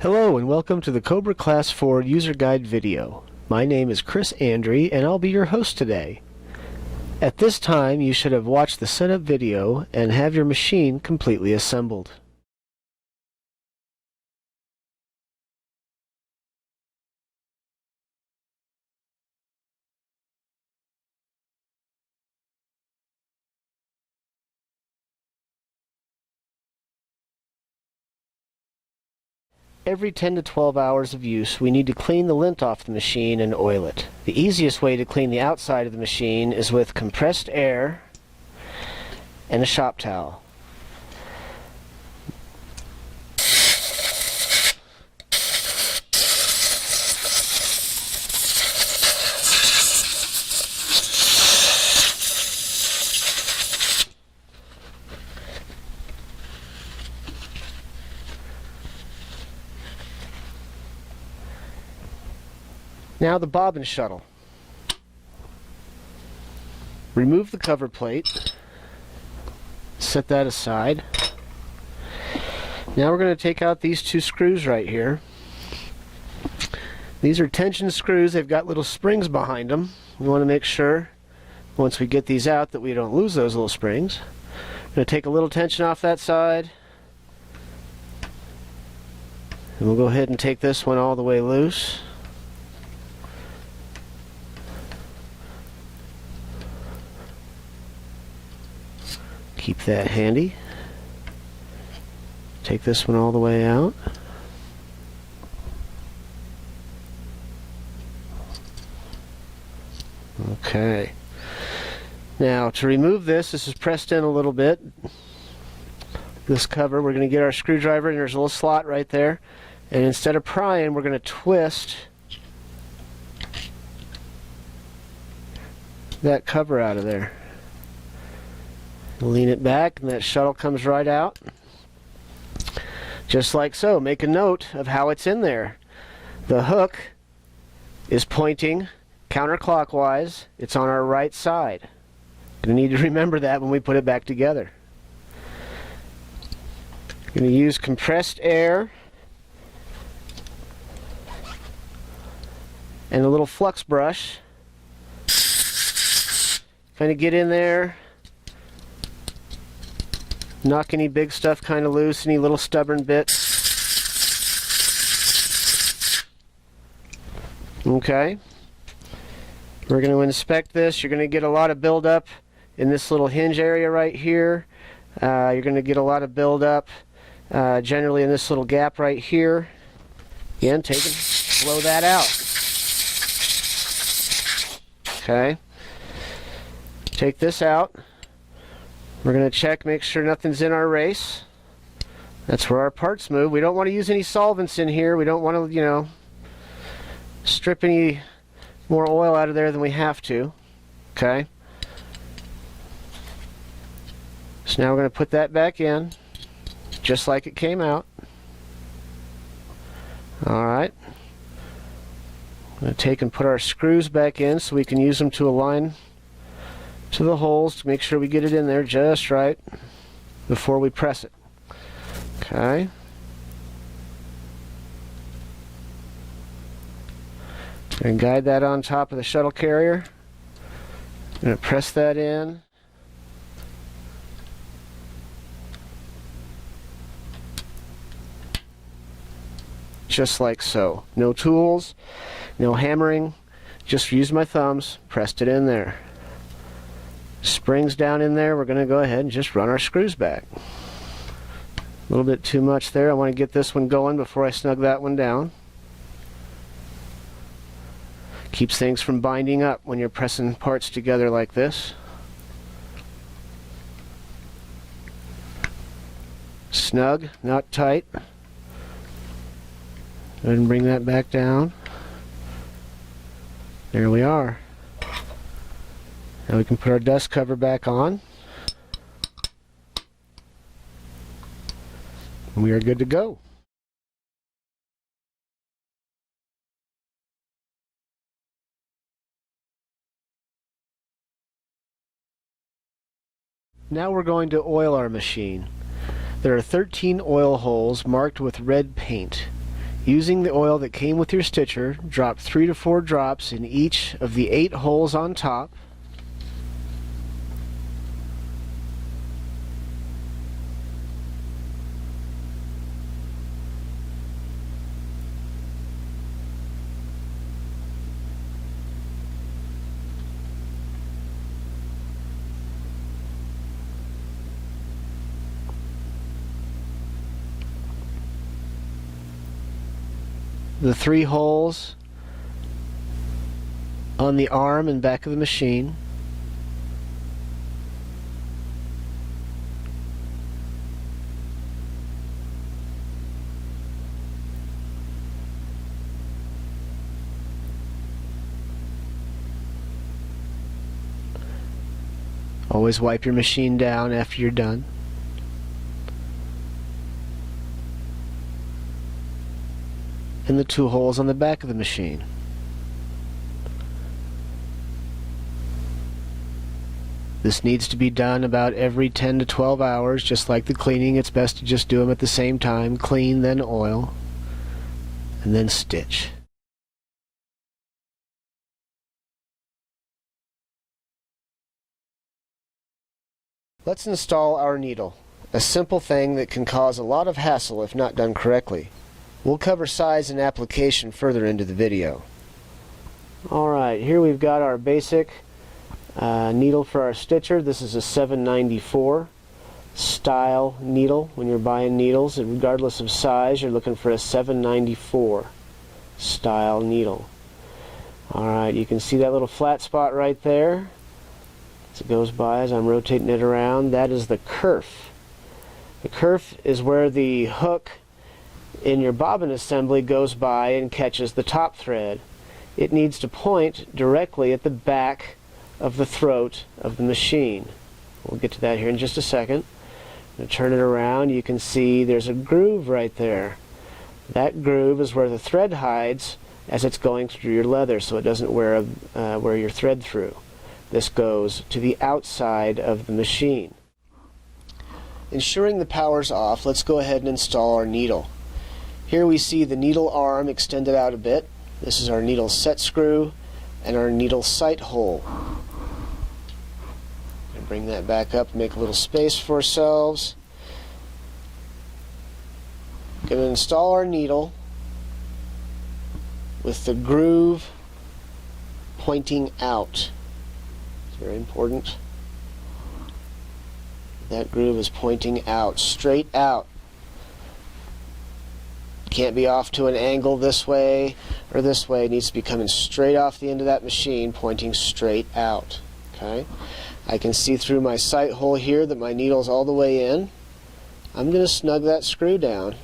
Hello and welcome to the Cobra Class 4 user guide video. My name is Chris Andre and I'll be your host today. At this time you should have watched the setup video and have your machine completely assembled. Every 10 to 12 hours of use, we need to clean the lint off the machine and oil it. The easiest way to clean the outside of the machine is with compressed air and a shop towel. Now the bobbin shuttle. Remove the cover plate. Set that aside. Now we're going to take out these two screws right here. These are tension screws. They've got little springs behind them. We want to make sure once we get these out that we don't lose those little springs. I'm going to take a little tension off that side. And we'll go ahead and take this one all the way loose. Keep that handy. Take this one all the way out. Okay. Now to remove this is pressed in a little bit. This cover, we're going to get our screwdriver and there's a little slot right there. And instead of prying, we're going to twist that cover out of there. Lean it back and that shuttle comes right out. Just like so. Make a note of how it's in there. The hook is pointing counterclockwise. It's on our right side. Going to need to remember that when we put it back together. Going to use compressed air and a little flux brush. Kind of get in there. Knock any big stuff kind of loose, any little stubborn bits. Okay. We're going to inspect this. You're going to get a lot of buildup in this little hinge area right here. You're going to get a lot of buildup generally in this little gap right here. Again, blow that out. Okay. Take this out. We're going to check, make sure nothing's in our race. That's where our parts move. We don't want to use any solvents in here. We don't want to, strip any more oil out of there than we have to. Okay. So now we're going to put that back in, just like it came out. Alright. I'm going to take and put our screws back in so we can use them to align to the holes to make sure we get it in there just right before we press it. Okay. And guide that on top of the shuttle carrier. I'm going to press that in. Just like so. No tools, no hammering, just use my thumbs, pressed it in there. Springs down in there, we're going to go ahead and just run our screws back. A little bit too much there. I want to get this one going before I snug that one down. Keeps things from binding up when you're pressing parts together like this. Snug, not tight. Go ahead and bring that back down. There we are. Now we can put our dust cover back on. And we are good to go. Now we're going to oil our machine. There are 13 oil holes marked with red paint. Using the oil that came with your stitcher, drop 3 to 4 drops in each of the 8 holes on top. The 3 holes on the arm and back of the machine. Always wipe your machine down after you're done. And the 2 holes on the back of the machine. This needs to be done about every 10 to 12 hours, just like the cleaning. It's best to just do them at the same time. Clean, then oil, and then stitch. Let's install our needle, a simple thing that can cause a lot of hassle if not done correctly. We'll cover size and application further into the video. Alright, here we've got our basic needle for our stitcher. This is a 794 style needle. When you're buying needles, regardless of size, you're looking for a 794 style needle. Alright, you can see that little flat spot right there as it goes by as I'm rotating it around. That is the kerf. The kerf is where the hook in your bobbin assembly goes by and catches the top thread. It needs to point directly at the back of the throat of the machine. We'll get to that here in just a second. I'm going to turn it around. You can see there's a groove right there. That groove is where the thread hides as it's going through your leather, so it doesn't wear your thread through. This goes to the outside of the machine. Ensuring the power's off, let's go ahead and install our needle. Here we see the needle arm extended out a bit. This is our needle set screw and our needle sight hole. And bring that back up, make a little space for ourselves. Going to install our needle with the groove pointing out. It's very important. That groove is pointing out, straight out. Can't be off to an angle this way or this way. It needs to be coming straight off the end of that machine, pointing straight out. Okay? I can see through my sight hole here that my needle's all the way in. I'm going to snug that screw down.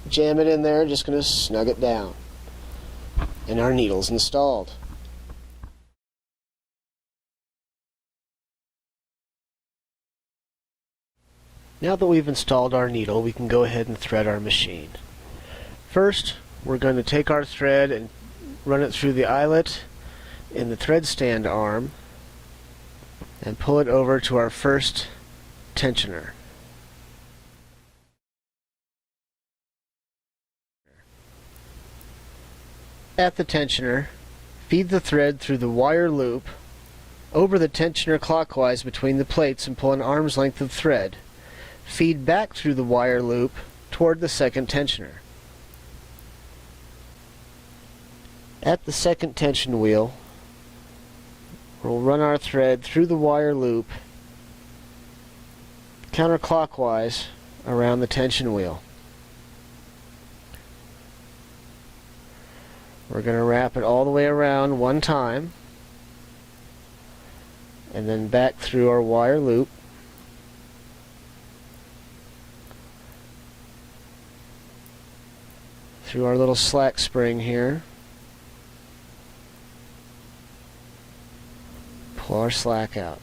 Jam it in there, just going to snug it down. And our needle's installed. Now that we've installed our needle, we can go ahead and thread our machine. First, we're going to take our thread and run it through the eyelet in the thread stand arm and pull it over to our first tensioner. At the tensioner, feed the thread through the wire loop over the tensioner clockwise between the plates and pull an arm's length of thread. Feed back through the wire loop toward the second tensioner. At the second tension wheel, we'll run our thread through the wire loop counterclockwise around the tension wheel. We're going to wrap it all the way around one time and then back through our wire loop. Through our little slack spring here. Pull our slack out.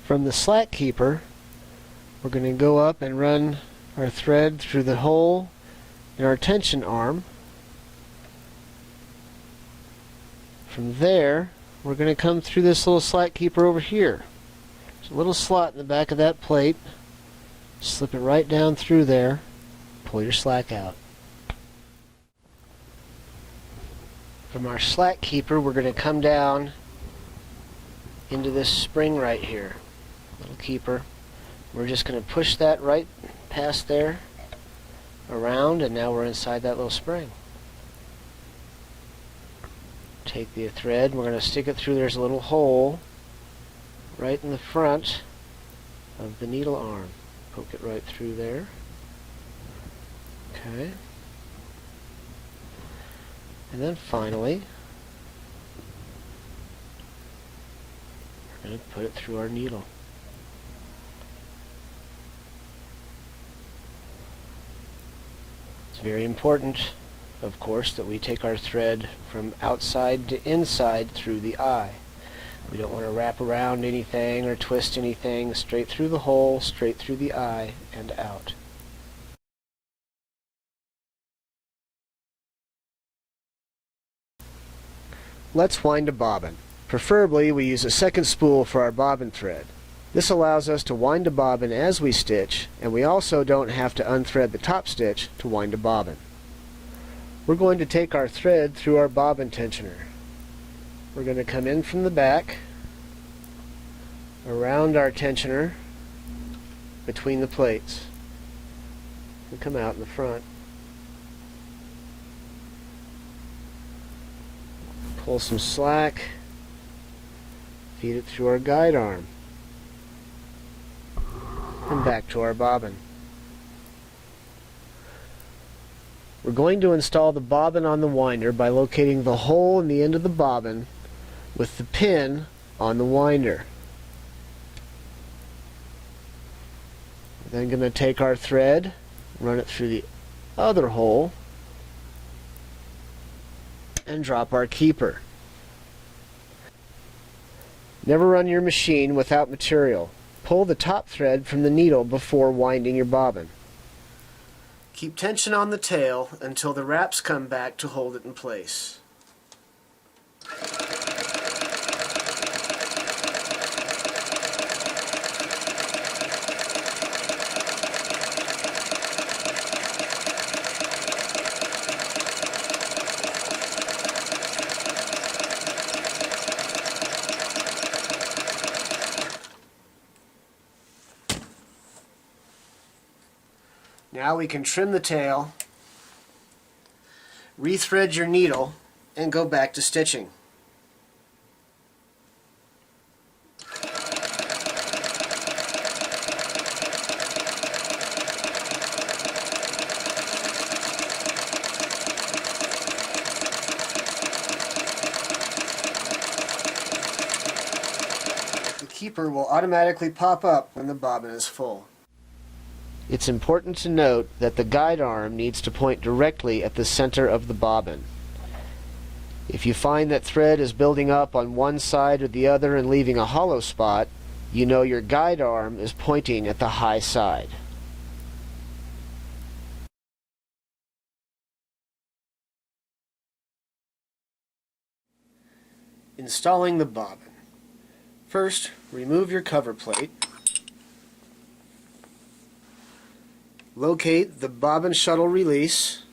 From the slack keeper, we're going to go up and run our thread through the hole in our tension arm. From there, we're going to come through this little slack keeper over here. There's a little slot in the back of that plate. Slip it right down through there. Pull your slack out. From our slack keeper, we're going to come down into this spring right here. Little keeper. We're just going to push that right past there, around, and now we're inside that little spring. Take the thread, we're going to stick it through. There's a little hole right in the front of the needle arm. Poke it right through there. Okay. And then finally, we're going to put it through our needle. It's very important, of course, that we take our thread from outside to inside through the eye. We don't want to wrap around anything or twist anything. Straight through the hole, straight through the eye, and out. Let's wind a bobbin. Preferably, we use a second spool for our bobbin thread. This allows us to wind a bobbin as we stitch, and we also don't have to unthread the top stitch to wind a bobbin. We're going to take our thread through our bobbin tensioner. We're going to come in from the back, around our tensioner, between the plates, and come out in the front. Pull some slack, feed it through our guide arm, and back to our bobbin. We're going to install the bobbin on the winder by locating the hole in the end of the bobbin with the pin on the winder. We're then going to take our thread, run it through the other hole, and drop our keeper. Never run your machine without material. Pull the top thread from the needle before winding your bobbin. Keep tension on the tail until the wraps come back to hold it in place. Now we can trim the tail, rethread your needle, and go back to stitching. The keeper will automatically pop up when the bobbin is full. It's important to note that the guide arm needs to point directly at the center of the bobbin. If you find that thread is building up on one side or the other and leaving a hollow spot, you know your guide arm is pointing at the high side. Installing the bobbin. First, remove your cover plate. Locate the bobbin shuttle release.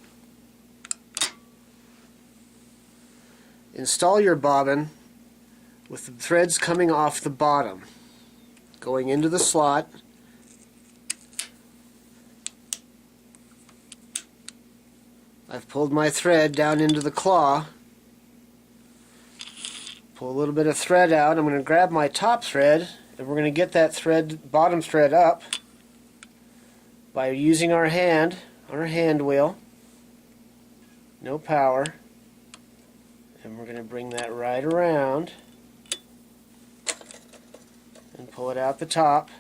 Install your bobbin with the threads coming off the bottom, going into the slot. I've pulled my thread down into the claw. Pull a little bit of thread out. I'm going to grab my top thread, and we're going to get that thread, bottom thread up by using our hand on our hand wheel. No power. And we're going to bring that right around and pull it out the top.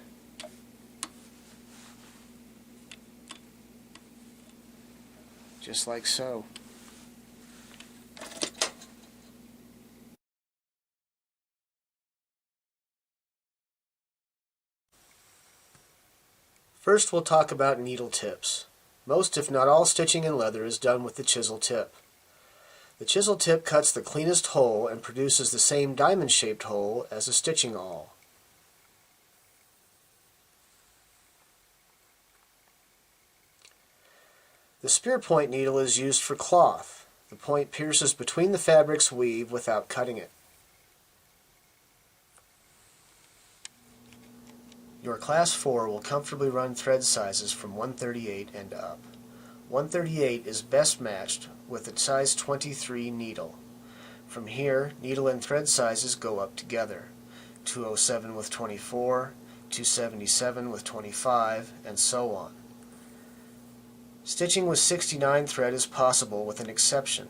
Just like so. First, we'll talk about needle tips. Most, if not all, stitching in leather is done with the chisel tip. The chisel tip cuts the cleanest hole and produces the same diamond-shaped hole as a stitching awl. The spear point needle is used for cloth. The point pierces between the fabric's weave without cutting it. Your Class 4 will comfortably run thread sizes from 138 and up. 138 is best matched with a size 23 needle. From here, needle and thread sizes go up together. 207 with 24, 277 with 25, and so on. Stitching with 69 thread is possible with an exception.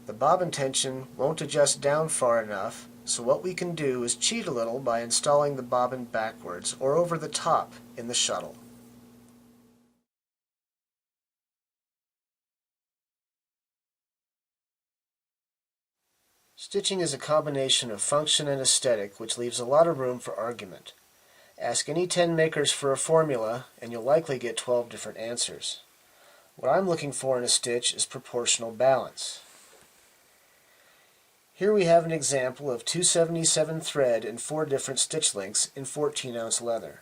The bobbin tension won't adjust down far enough, so what we can do is cheat a little by installing the bobbin backwards or over the top in the shuttle. Stitching is a combination of function and aesthetic, which leaves a lot of room for argument. Ask any 10 makers for a formula and you'll likely get 12 different answers. What I'm looking for in a stitch is proportional balance. Here we have an example of 277 thread and 4 different stitch lengths in 14-ounce leather.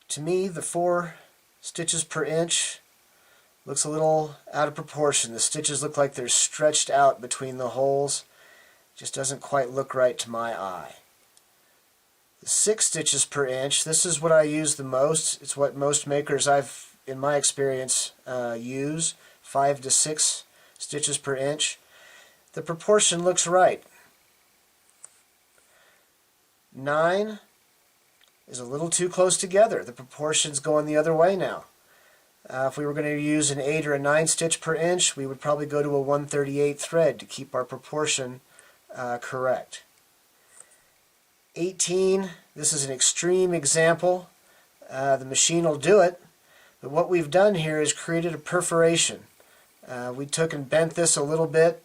To me, the 4 stitches per inch looks a little out of proportion. The stitches look like they're stretched out between the holes. Just doesn't quite look right to my eye. The 6 stitches per inch, this is what I use the most. It's what most makers in my experience, use. 5 to 6 stitches per inch. The proportion looks right. 9 is a little too close together. The proportion's going the other way now. If we were going to use an 8 or a 9 stitch per inch, we would probably go to a 138 thread to keep our proportion correct. 18, this is an extreme example. The machine will do it, but what we've done here is created a perforation. We took and bent this a little bit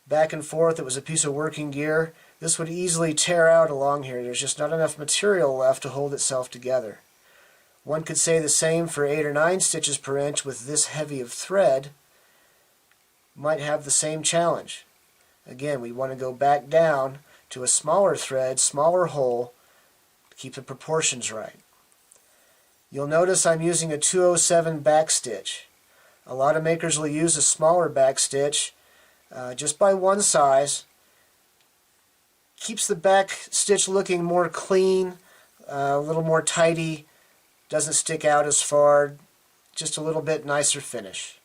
back and forth. It was a piece of working gear. This would easily tear out along here. There's just not enough material left to hold itself together. One could say the same for 8 or 9 stitches per inch with this heavy of thread. Might have the same challenge. Again, we want to go back down to a smaller thread, smaller hole, to keep the proportions right. You'll notice I'm using a 207 back stitch. A lot of makers will use a smaller back stitch just by one size. Keeps the back stitch looking more clean, a little more tidy, doesn't stick out as far, just a little bit nicer finish.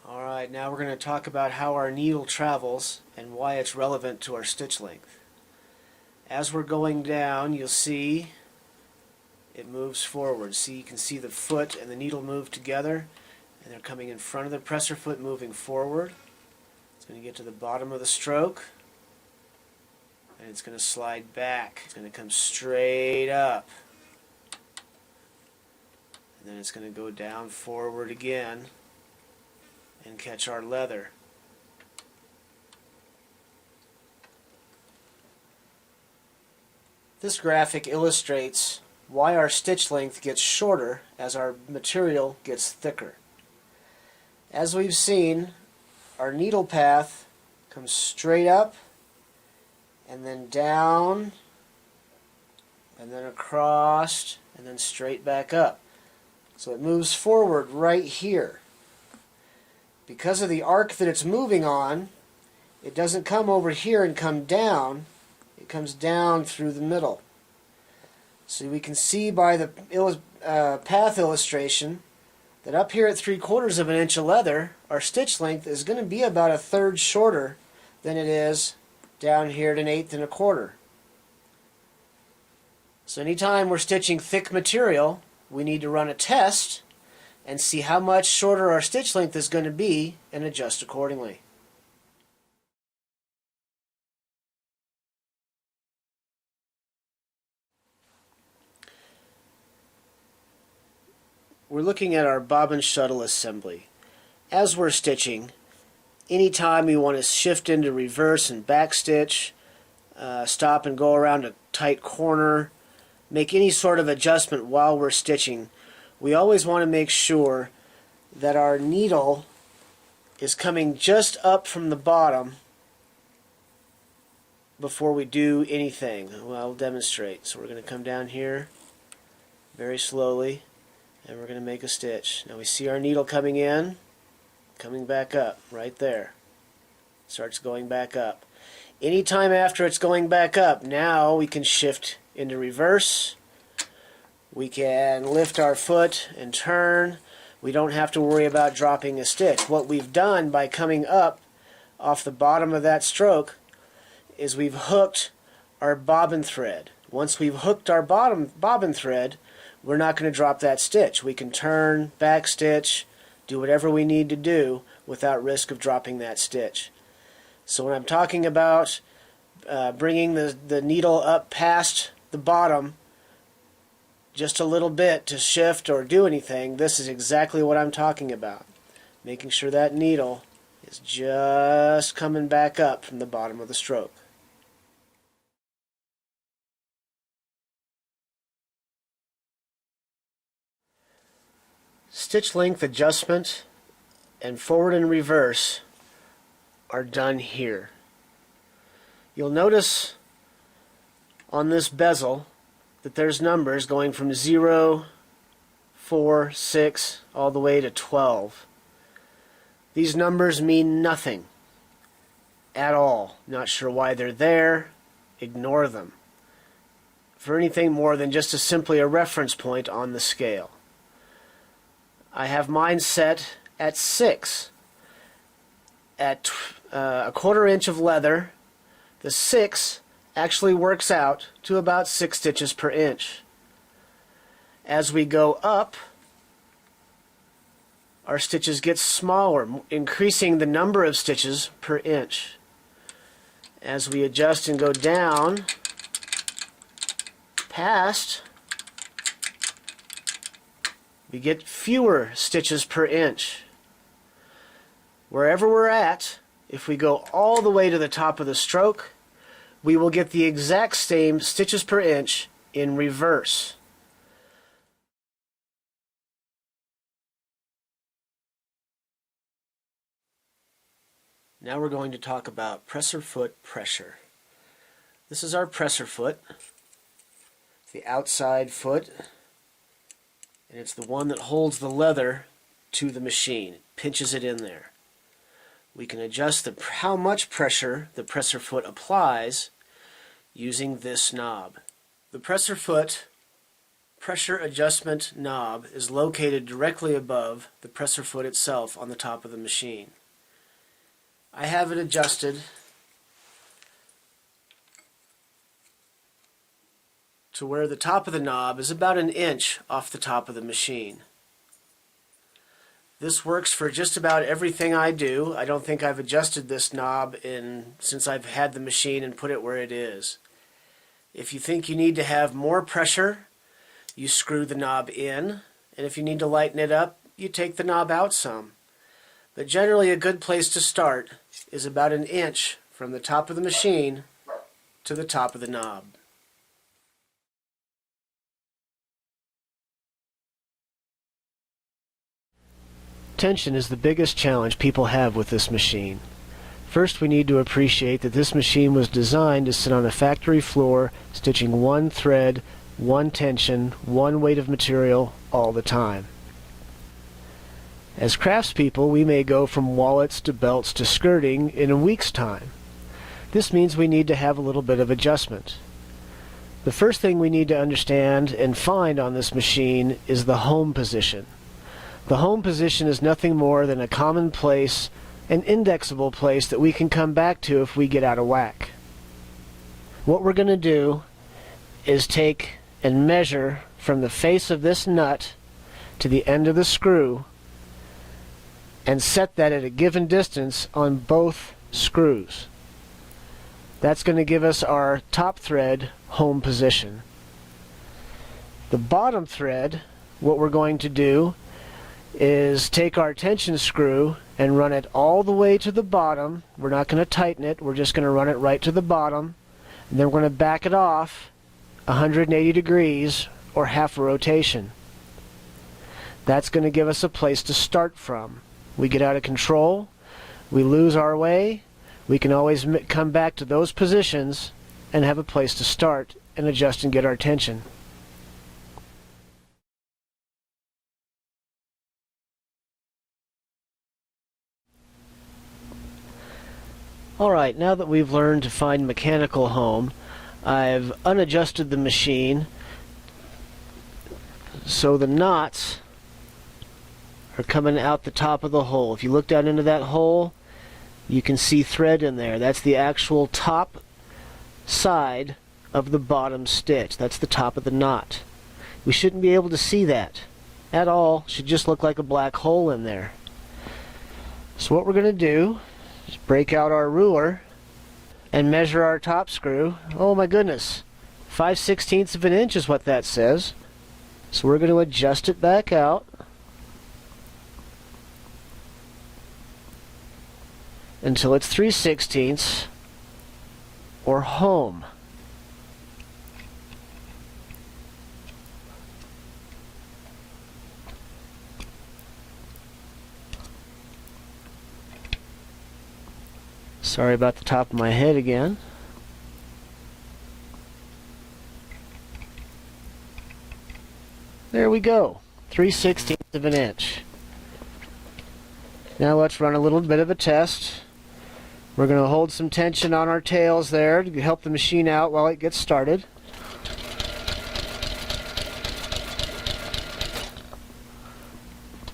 Alright, now we're going to talk about how our needle travels and why it's relevant to our stitch length. As we're going down, you'll see it moves forward. See, you can see the foot and the needle move together, and they're coming in front of the presser foot, moving forward. It's going to get to the bottom of the stroke, and it's going to slide back. It's going to come straight up, and then it's going to go down forward again and catch our leather. This graphic illustrates why our stitch length gets shorter as our material gets thicker. As we've seen, our needle path comes straight up and then down and then across and then straight back up. So it moves forward right here. Because of the arc that it's moving on, it doesn't come over here and come down. It comes down through the middle. So we can see by the path illustration that up here at 3/4 of an inch of leather, our stitch length is going to be about 1/3 shorter than it is down here at 1/8 and 1/4. So anytime we're stitching thick material, we need to run a test and see how much shorter our stitch length is going to be and adjust accordingly. We're looking at our bobbin shuttle assembly. As we're stitching, anytime we want to shift into reverse and back stitch, stop and go around a tight corner, make any sort of adjustment while we're stitching, we always want to make sure that our needle is coming just up from the bottom before we do anything. Well, I'll demonstrate. So we're going to come down here very slowly, and we're going to make a stitch. Now we see our needle coming in, coming back up, right there. Starts going back up. Anytime after it's going back up, now we can shift into reverse. We can lift our foot and turn. We don't have to worry about dropping a stitch. What we've done by coming up off the bottom of that stroke is we've hooked our bobbin thread. Once we've hooked our bobbin thread, we're not going to drop that stitch. We can turn, back stitch, do whatever we need to do without risk of dropping that stitch. So when I'm talking about bringing the needle up past the bottom just a little bit to shift or do anything, this is exactly what I'm talking about. Making sure that needle is just coming back up from the bottom of the stroke. Stitch length adjustment and forward and reverse are done here. You'll notice on this bezel that there's numbers going from 0, 4, 6, all the way to 12. These numbers mean nothing at all. Not sure why they're there. Ignore them. For anything more than just simply a reference point on the scale. I have mine set at 6. At a 1/4 inch of leather, the 6 actually works out to about 6 stitches per inch. As we go up, our stitches get smaller, increasing the number of stitches per inch. As we adjust and go down past, we get fewer stitches per inch. Wherever we're at, if we go all the way to the top of the stroke, we will get the exact same stitches per inch in reverse. Now we're going to talk about presser foot pressure. This is our presser foot, the outside foot, and it's the one that holds the leather to the machine. It pinches it in there. We can adjust how much pressure the presser foot applies using this knob. The presser foot pressure adjustment knob is located directly above the presser foot itself on the top of the machine. I have it adjusted to where the top of the knob is about 1 inch off the top of the machine. This works for just about everything I do. I don't think I've adjusted this knob since I've had the machine and put it where it is. If you think you need to have more pressure, you screw the knob in, and if you need to lighten it up, you take the knob out some. But generally a good place to start is about 1 inch from the top of the machine to the top of the knob. Tension is the biggest challenge people have with this machine. First, we need to appreciate that this machine was designed to sit on a factory floor, stitching one thread, one tension, one weight of material all the time. As craftspeople, we may go from wallets to belts to skirting in a week's time. This means we need to have a little bit of adjustment. The first thing we need to understand and find on this machine is the home position. The home position is nothing more than a common place, an indexable place that we can come back to if we get out of whack. What we're going to do is take and measure from the face of this nut to the end of the screw and set that at a given distance on both screws. That's going to give us our top thread home position. The bottom thread, what we're going to do is take our tension screw and run it all the way to the bottom. We're not going to tighten it, we're just going to run it right to the bottom, and then we're going to back it off 180 degrees or half a rotation. That's going to give us a place to start from. We get out of control, we lose our way, we can always come back to those positions and have a place to start and adjust and get our tension. Alright, now that we've learned to find mechanical home, I've unadjusted the machine so the knots are coming out the top of the hole. If you look down into that hole, you can see thread in there. That's the actual top side of the bottom stitch. That's the top of the knot. We shouldn't be able to see that at all. It should just look like a black hole in there. So what we're going to do is break out our ruler and measure our top screw. Oh my goodness, 5/16 of an inch is what that says. So we're going to adjust it back out until it's 3/16 or home. Sorry about the top of my head again. There we go, 3/16 of an inch. Now let's run a little bit of a test. We're going to hold some tension on our tails there to help the machine out while it gets started.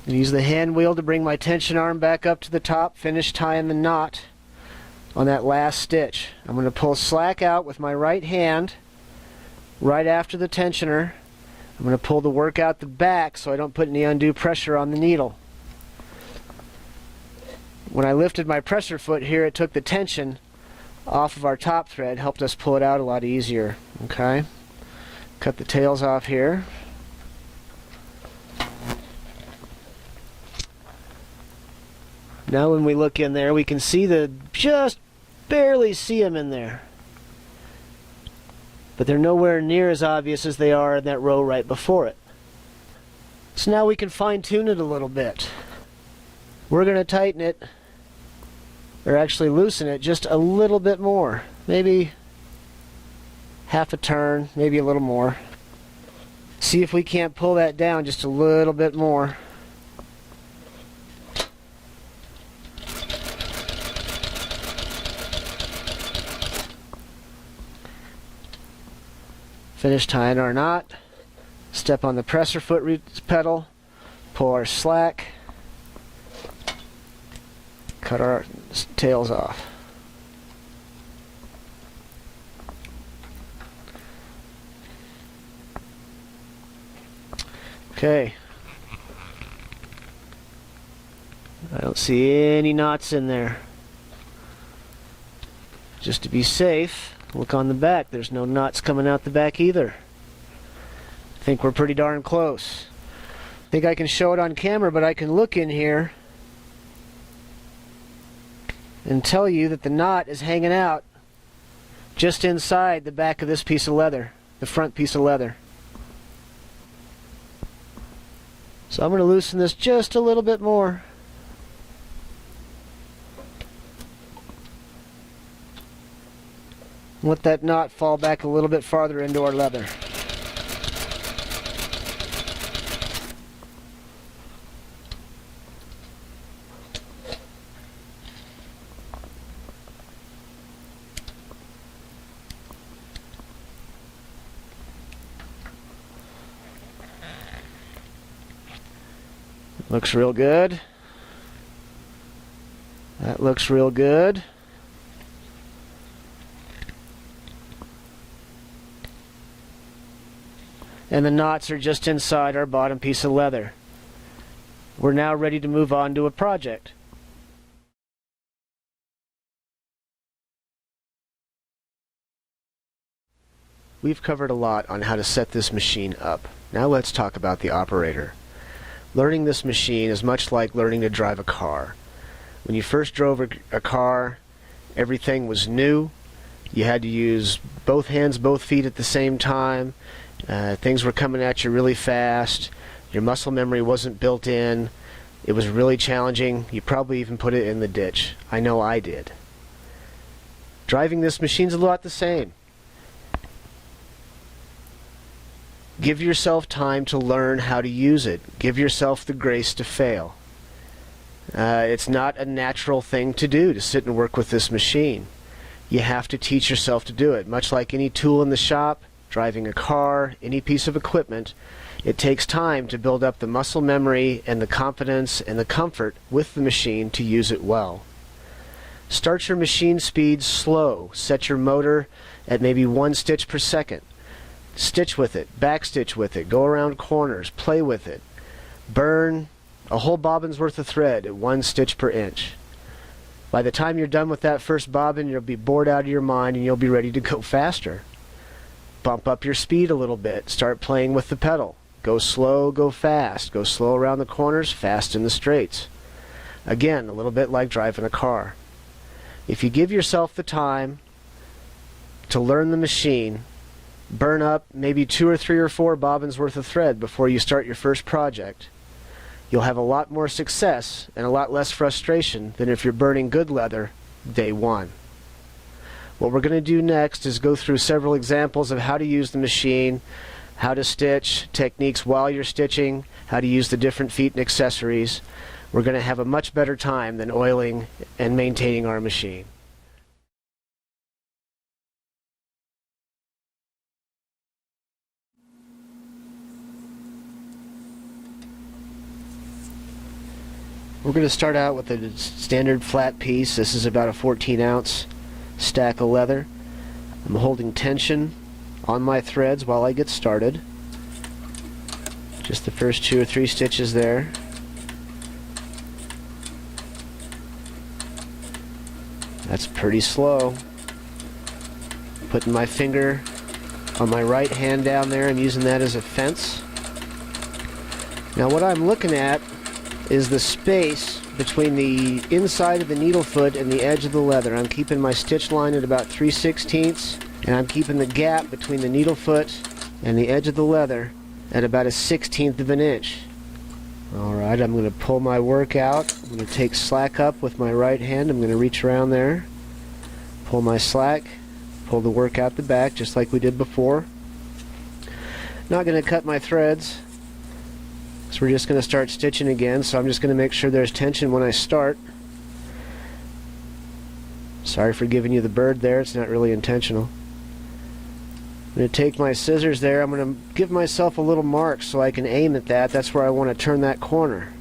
And use the hand wheel to bring my tension arm back up to the top, finish tying the knot on that last stitch. I'm going to pull slack out with my right hand right after the tensioner. I'm going to pull the work out the back so I don't put any undue pressure on the needle. When I lifted my presser foot here, it took the tension off of our top thread, helped us pull it out a lot easier. Okay, cut the tails off here. Now when we look in there, we can see just barely see them in there. But they're nowhere near as obvious as they are in that row right before it. So now we can fine-tune it a little bit. We're going to tighten it, or actually loosen it just a little bit more. Maybe half a turn, maybe a little more. See if we can't pull that down just a little bit more. Finish tying our knot, step on the presser foot pedal, pull our slack, cut our tails off. Okay. I don't see any knots in there. Just to be safe, look on the back. There's no knots coming out the back either. I think we're pretty darn close. I think I can show it on camera, but I can look in here and tell you that the knot is hanging out just inside the back of this piece of leather, the front piece of leather. So I'm going to loosen this just a little bit more. Let that knot fall back a little bit farther into our leather. Looks real good. That looks real good. And the knots are just inside our bottom piece of leather. We're now ready to move on to a project. We've covered a lot on how to set this machine up. Now let's talk about the operator. Learning this machine is much like learning to drive a car. When you first drove a car, everything was new. You had to use both hands, both feet at the same time. Things were coming at you really fast. Your muscle memory wasn't built in. It was really challenging. You probably even put it in the ditch. I know I did. Driving this machine's a lot the same. Give yourself time to learn how to use it. Give yourself the grace to fail. It's not a natural thing to do, to sit and work with this machine. You have to teach yourself to do it. Much like any tool in the shop, driving a car, any piece of equipment, it takes time to build up the muscle memory and the confidence and the comfort with the machine to use it well. Start your machine speed slow. Set your motor at maybe 1 stitch per second. Stitch with it, backstitch with it, go around corners, play with it. Burn a whole bobbin's worth of thread at 1 stitch per inch. By the time you're done with that first bobbin, you'll be bored out of your mind and you'll be ready to go faster. Bump up your speed a little bit. Start playing with the pedal. Go slow, go fast. Go slow around the corners, fast in the straights. Again, a little bit like driving a car. If you give yourself the time to learn the machine, burn up maybe 2 or 3 or 4 bobbins worth of thread before you start your first project. You'll have a lot more success and a lot less frustration than if you're burning good leather day one. What we're going to do next is go through several examples of how to use the machine, how to stitch, techniques while you're stitching, how to use the different feet and accessories. We're going to have a much better time than oiling and maintaining our machine. We're going to start out with a standard flat piece. This is about a 14-ounce stack of leather. I'm holding tension on my threads while I get started. Just the first 2 or 3 stitches there. That's pretty slow. Putting my finger on my right hand down there and using that as a fence. Now what I'm looking at is the space between the inside of the needle foot and the edge of the leather. I'm keeping my stitch line at about 3/16, and I'm keeping the gap between the needle foot and the edge of the leather at about 1/16 of an inch. Alright, I'm going to pull my work out. I'm going to take slack up with my right hand. I'm going to reach around there, pull my slack, pull the work out the back just like we did before. Not going to cut my threads. So we're just going to start stitching again, so I'm just going to make sure there's tension when I start. Sorry for giving you the bird there, it's not really intentional. I'm going to take my scissors there, I'm going to give myself a little mark so I can aim at that. That's where I want to turn that corner.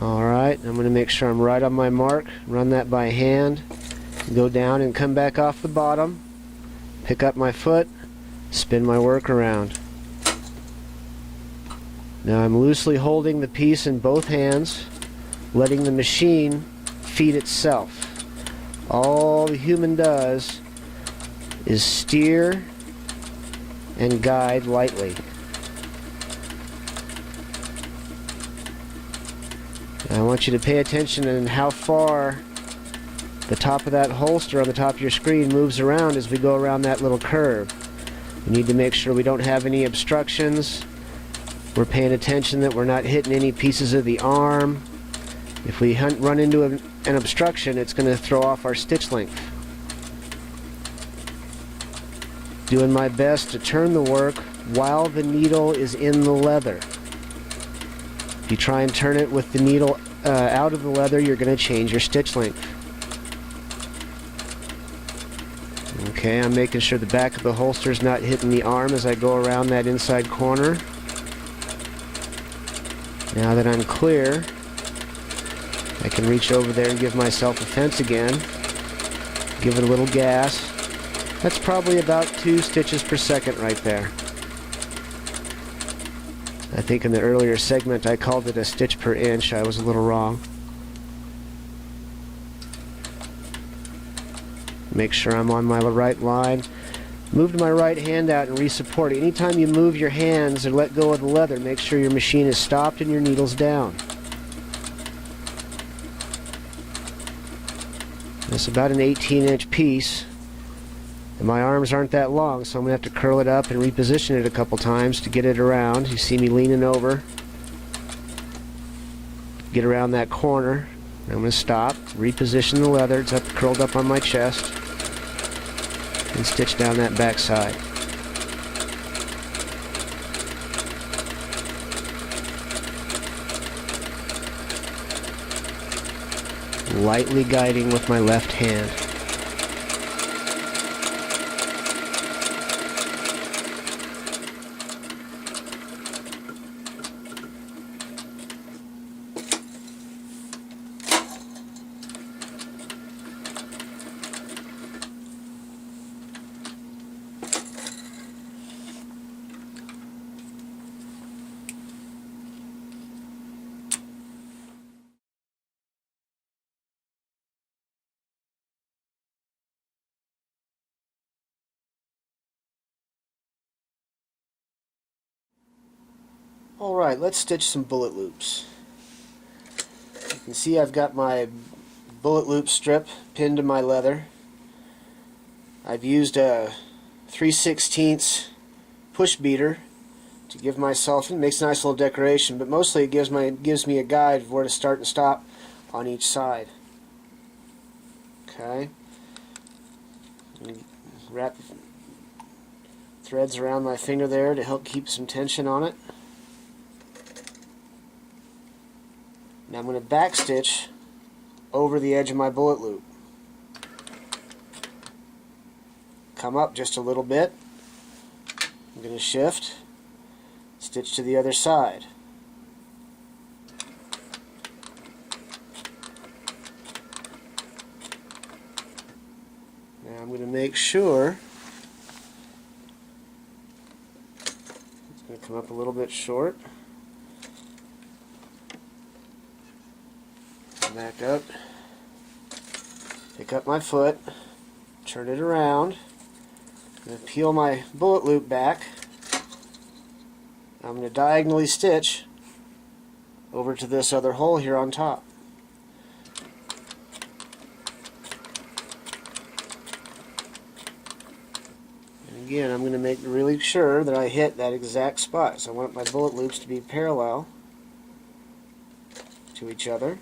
Alright, I'm going to make sure I'm right on my mark, run that by hand, go down and come back off the bottom, pick up my foot, spin my work around. Now I'm loosely holding the piece in both hands, letting the machine feed itself. All the human does is steer and guide lightly. I want you to pay attention in how far the top of that holster on the top of your screen moves around as we go around that little curve. We need to make sure we don't have any obstructions. We're paying attention that we're not hitting any pieces of the arm. If we run into an obstruction, it's going to throw off our stitch length. Doing my best to turn the work while the needle is in the leather. If you try and turn it with the needle out of the leather, you're going to change your stitch length. Okay, I'm making sure the back of the holster is not hitting the arm as I go around that inside corner. Now that I'm clear, I can reach over there and give myself a fence again. Give it a little gas. That's probably about 2 stitches per second right there. I think in the earlier segment I called it a stitch per inch. I was a little wrong. Make sure I'm on my right line. Move my right hand out and re-support it. Anytime you move your hands or let go of the leather, make sure your machine is stopped and your needle's down. It's about an 18-inch piece. And my arms aren't that long, so I'm going to have to curl it up and reposition it a couple times to get it around. You see me leaning over, get around that corner. I'm going to stop, reposition the leather. It's curled up on my chest, and stitch down that back side. Lightly guiding with my left hand. Alright, let's stitch some bullet loops. You can see I've got my bullet loop strip pinned to my leather. I've used a 3/16 push beater to give myself, it makes a nice little decoration, but mostly it gives me a guide of where to start and stop on each side. Okay. Wrap threads around my finger there to help keep some tension on it. Now I'm going to backstitch over the edge of my bullet loop. Come up just a little bit. I'm going to shift, stitch to the other side. Now I'm going to make sure it's going to come up a little bit short. Back up, pick up my foot, turn it around, I'm going to peel my bullet loop back. I'm going to diagonally stitch over to this other hole here on top. And again, I'm going to make really sure that I hit that exact spot. So I want my bullet loops to be parallel to each other.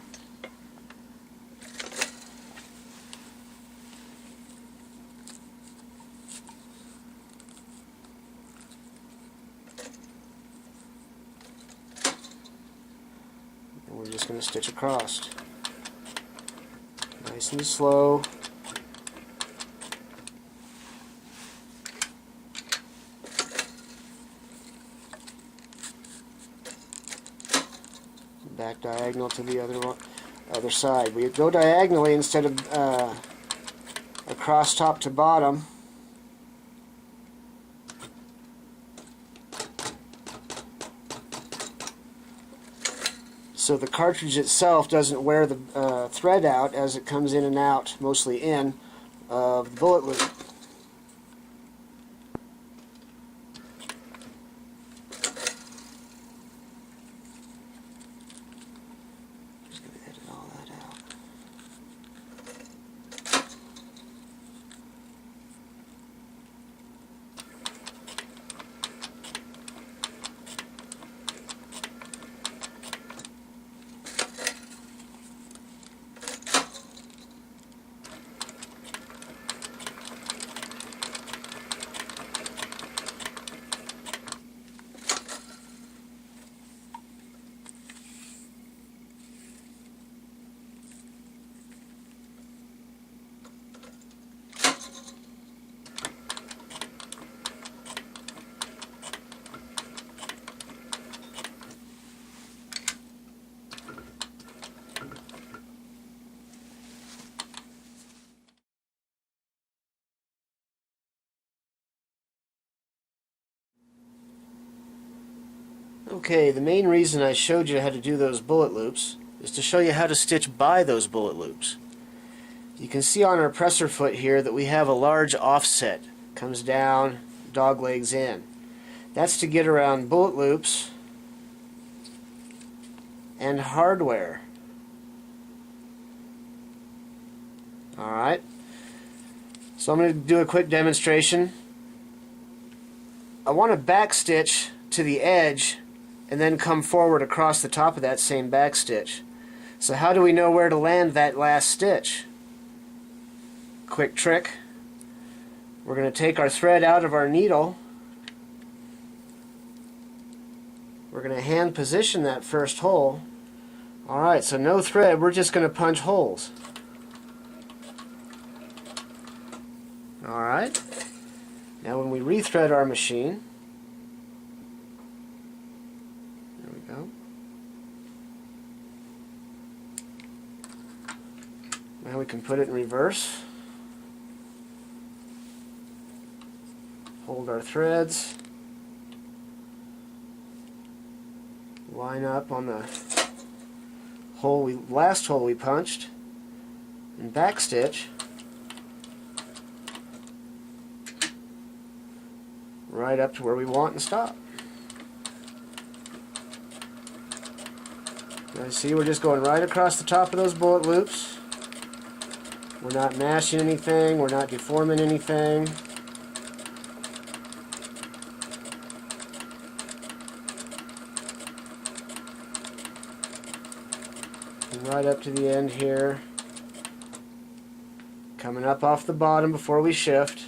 We're just going to stitch across. Nice and slow. Back diagonal to the other side. We go diagonally instead of across top to bottom. So the cartridge itself doesn't wear the thread out as it comes in and out, mostly in, of the bullet loop. Just going to edit all that out. Okay, the main reason I showed you how to do those bullet loops is to show you how to stitch by those bullet loops. You can see on our presser foot here that we have a large offset. Comes down, dog legs in. That's to get around bullet loops and hardware. Alright, So I'm going to do a quick demonstration. I want to back stitch to the edge and then come forward across the top of that same back stitch. So how do we know where to land that last stitch? Quick trick. We're going to take our thread out of our needle. We're going to hand position that first hole. Alright, so no thread, we're just going to punch holes. Alright, now when we rethread our machine, there we go. Now we can put it in reverse. Hold our threads. Line up on the last hole we punched, and back stitch right up to where we want and stop. Now see, we're just going right across the top of those bullet loops. We're not mashing anything, we're not deforming anything. And right up to the end here. Coming up off the bottom before we shift.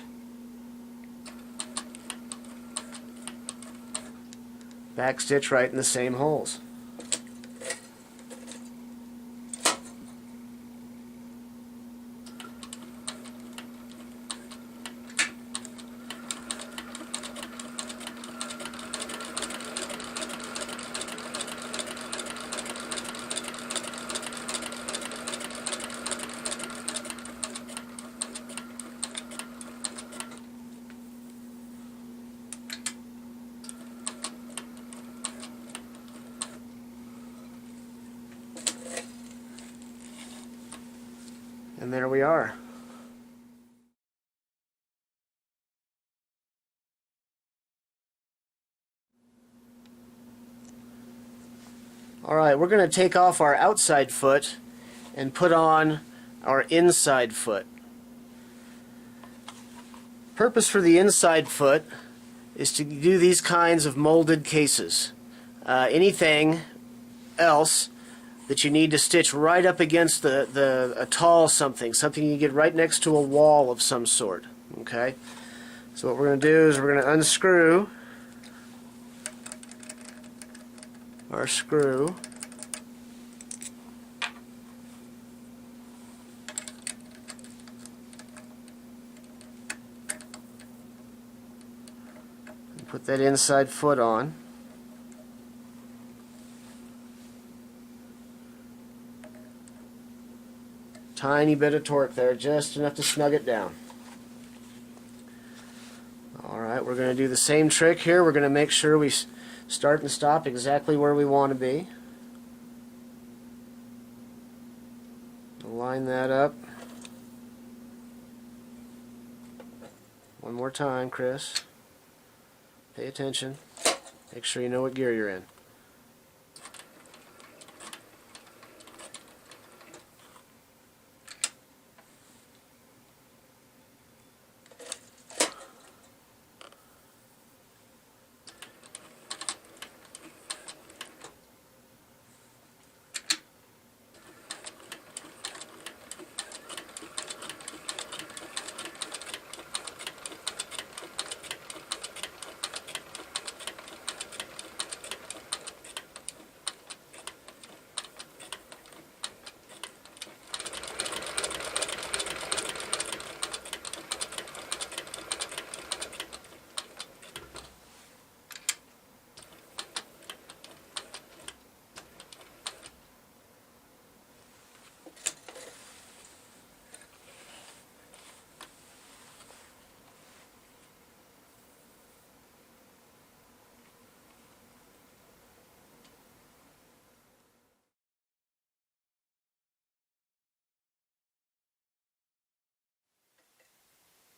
Back stitch right in the same holes. And there we are. Alright, we're going to take off our outside foot and put on our inside foot. Purpose for the inside foot is to do these kinds of molded cases. Anything else that you need to stitch right up against a tall something you get right next to a wall of some sort. Okay? So what we're going to do is we're going to unscrew our screw. And put that inside foot on. Tiny bit of torque there, just enough to snug it down. Alright, we're going to do the same trick here. We're going to make sure we start and stop exactly where we want to be. Line that up. One more time, Chris. Pay attention. Make sure you know what gear you're in.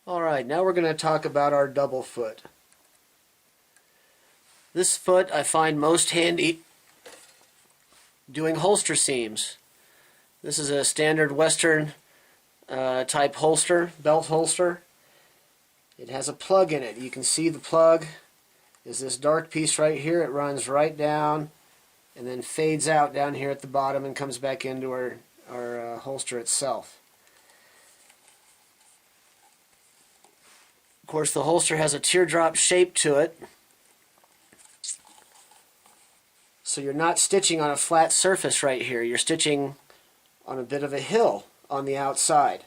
Alright, now we're going to talk about our double foot. This foot I find most handy doing holster seams. This is a standard Western type holster, belt holster. It has a plug in it. You can see the plug is this dark piece right here. It runs right down and then fades out down here at the bottom and comes back into our holster itself. Of course, the holster has a teardrop shape to it, so you're not stitching on a flat surface right here. You're stitching on a bit of a hill on the outside.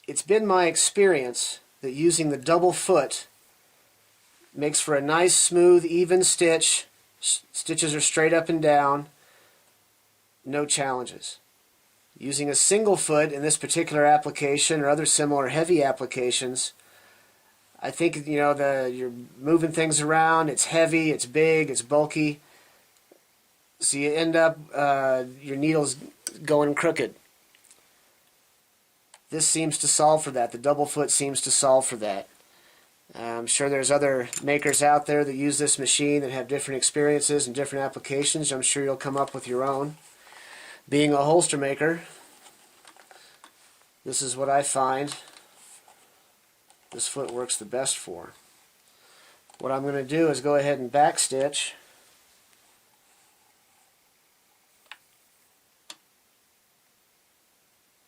It's been my experience that using the double foot makes for a nice, smooth, even stitch. Stitches are straight up and down. No challenges. Using a single foot in this particular application or other similar heavy applications, I think, you know, you're moving things around. It's heavy, it's big, it's bulky. So you end up, your needle's going crooked. This seems to solve for that. The double foot seems to solve for that. I'm sure there's other makers out there that use this machine that have different experiences and different applications. I'm sure you'll come up with your own. Being a holster maker, this is what I find this foot works the best for. What I'm going to do is go ahead and backstitch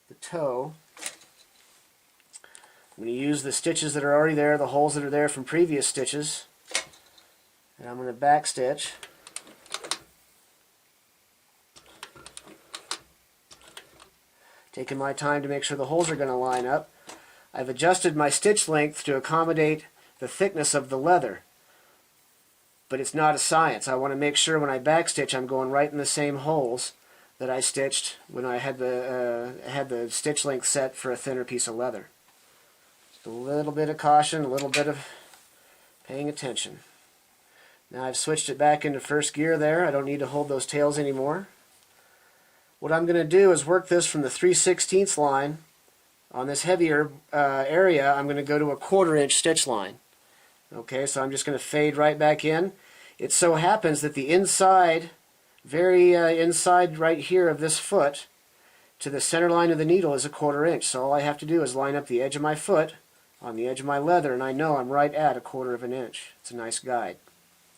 the toe. I'm going to use the stitches that are already there, the holes that are there from previous stitches, and I'm going to backstitch. Taking my time to make sure the holes are going to line up. I've adjusted my stitch length to accommodate the thickness of the leather, but it's not a science. I want to make sure when I backstitch I'm going right in the same holes that I stitched when I had the stitch length set for a thinner piece of leather. Just a little bit of caution, a little bit of paying attention. Now I've switched it back into first gear there. I don't need to hold those tails anymore. What I'm going to do is work this from the 3/16 line. On this heavier area, I'm going to go to a 1/4 inch stitch line. Okay, so I'm just going to fade right back in. It so happens that the inside, very inside right here of this foot, to the center line of the needle is a 1/4 inch. So all I have to do is line up the edge of my foot on the edge of my leather, and I know I'm right at a 1/4 inch. It's a nice guide.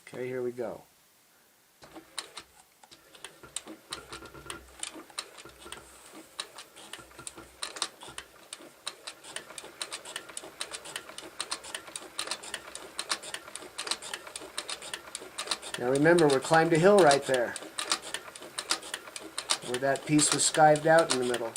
Okay, here we go. Now remember, we climbed a hill right there, where that piece was skived out in the middle.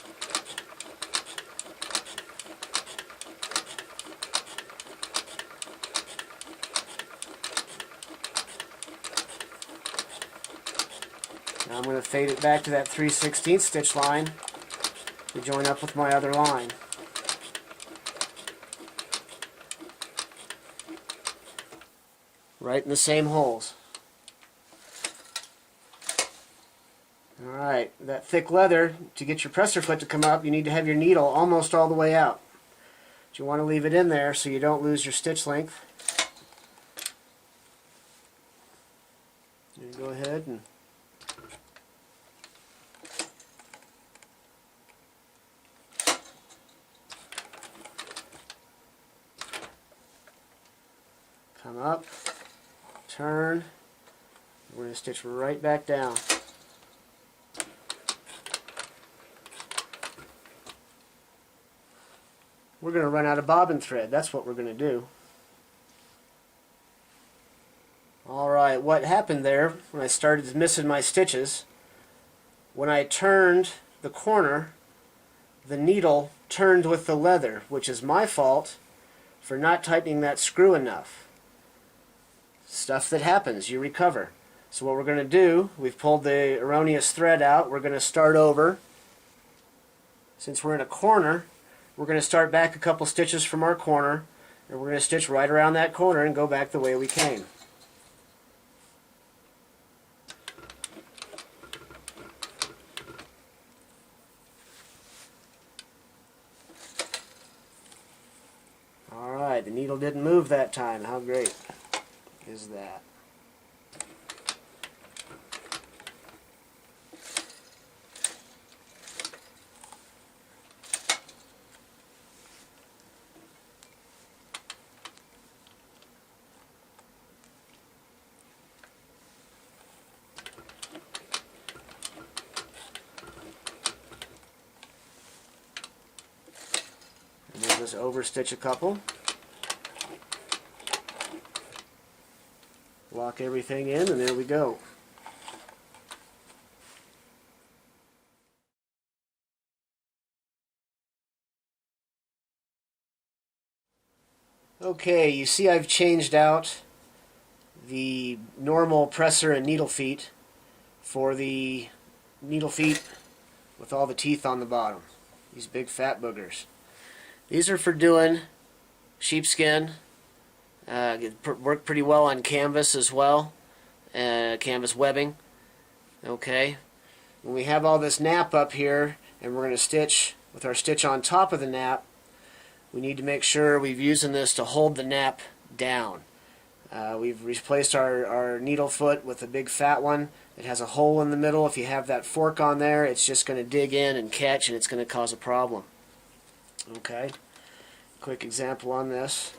Now I'm going to fade it back to that 3/16 stitch line to join up with my other line. Right in the same holes. Alright, that thick leather, to get your presser foot to come up, you need to have your needle almost all the way out. But you want to leave it in there so you don't lose your stitch length. You go ahead and come up, turn, we're going to stitch right back down. We're going to run out of bobbin thread. That's what we're going to do. Alright, what happened there when I started missing my stitches, when I turned the corner, the needle turned with the leather, which is my fault for not tightening that screw enough. Stuff that happens, you recover. So what we're going to do, we've pulled the erroneous thread out, we're going to start over. Since we're in a corner, we're going to start back a couple stitches from our corner, and we're going to stitch right around that corner and go back the way we came. Alright, the needle didn't move that time. How great is that? just overstitch a couple. Lock everything in, and there we go. Okay, you see I've changed out the normal presser and needle feet for the needle feet with all the teeth on the bottom. These big fat boogers. These are for doing sheepskin. Work pretty well on canvas as well. Canvas webbing. Okay. When we have all this nap up here and we're going to stitch with our stitch on top of the nap, we need to make sure we're using this to hold the nap down. We've replaced our needle foot with a big fat one. It has a hole in the middle. If you have that fork on there, it's just going to dig in and catch, and it's going to cause a problem. Okay, quick example on this.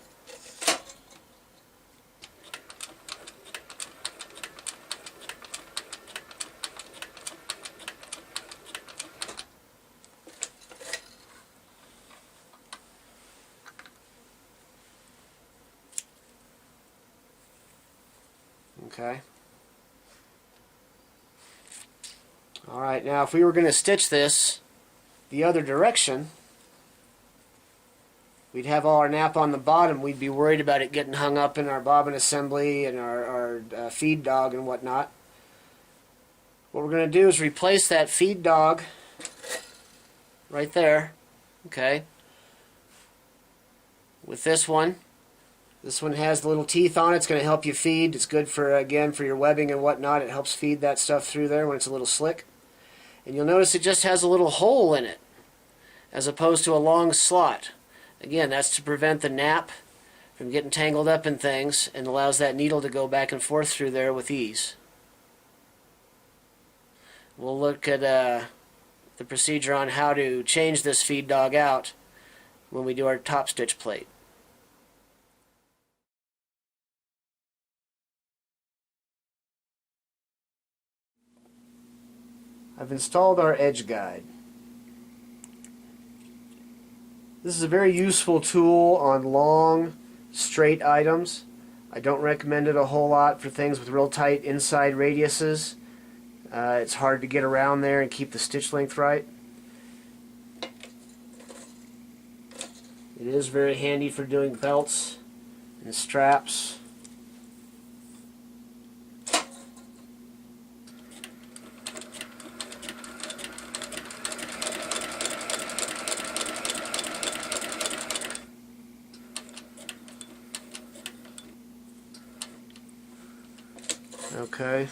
Okay. Alright, now if we were going to stitch this the other direction, we'd have all our nap on the bottom. We'd be worried about it getting hung up in our bobbin assembly and our feed dog and whatnot. What we're going to do is replace that feed dog right there, okay, with this one. This one has the little teeth on it. It's going to help you feed. It's good for, again, for your webbing and whatnot. It helps feed that stuff through there when it's a little slick. And you'll notice it just has a little hole in it as opposed to a long slot. Again, that's to prevent the nap from getting tangled up in things and allows that needle to go back and forth through there with ease. We'll look at the procedure on how to change this feed dog out when we do our top stitch plate. I've installed our edge guide. This is a very useful tool on long, straight items. I don't recommend it a whole lot for things with real tight inside radiuses. It's hard to get around there and keep the stitch length right. It is very handy for doing belts and straps. Okay.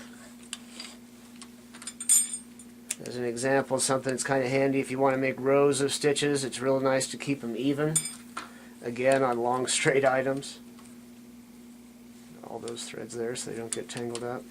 As an example, something that's kind of handy if you want to make rows of stitches. It's real nice to keep them even. Again, on long straight items. All those threads there so they don't get tangled up.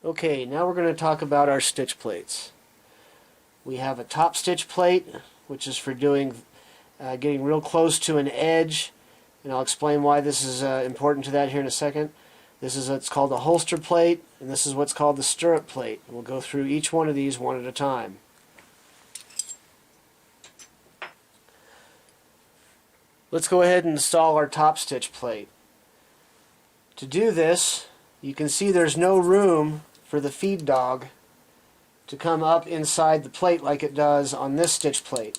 Okay, now we're going to talk about our stitch plates. We have a top stitch plate, which is for doing getting real close to an edge, and I'll explain why this is important to that here in a second. This is what's called the holster plate, and this is what's called the stirrup plate. We'll go through each one of these one at a time. Let's go ahead and install our top stitch plate. To do this, you can see there's no room for the feed dog to come up inside the plate like it does on this stitch plate.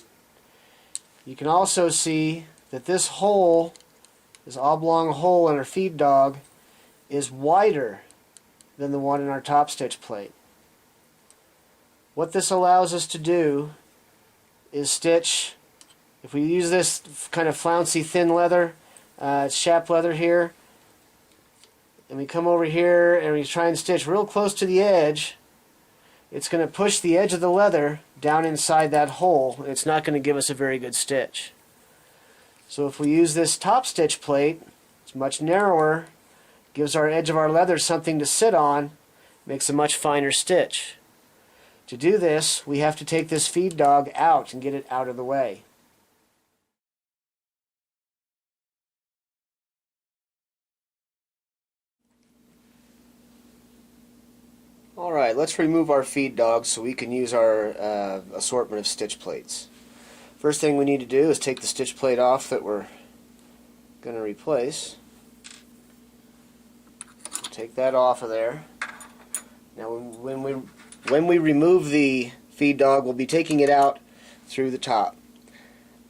You can also see that this hole, this oblong hole in our feed dog, is wider than the one in our top stitch plate. What this allows us to do is stitch, if we use this kind of flouncy thin leather, it's chap leather here, and we come over here and we try and stitch real close to the edge, it's going to push the edge of the leather down inside that hole. It's not going to give us a very good stitch. So if we use this top stitch plate, it's much narrower, Gives our edge of our leather something to sit on, makes a much finer stitch. To do this, we have to take this feed dog out and get it out of the way. Alright, let's remove our feed dog so we can use our assortment of stitch plates. First thing we need to do is take the stitch plate off that we're going to replace. Take that off of there. Now when we remove the feed dog, we'll be taking it out through the top.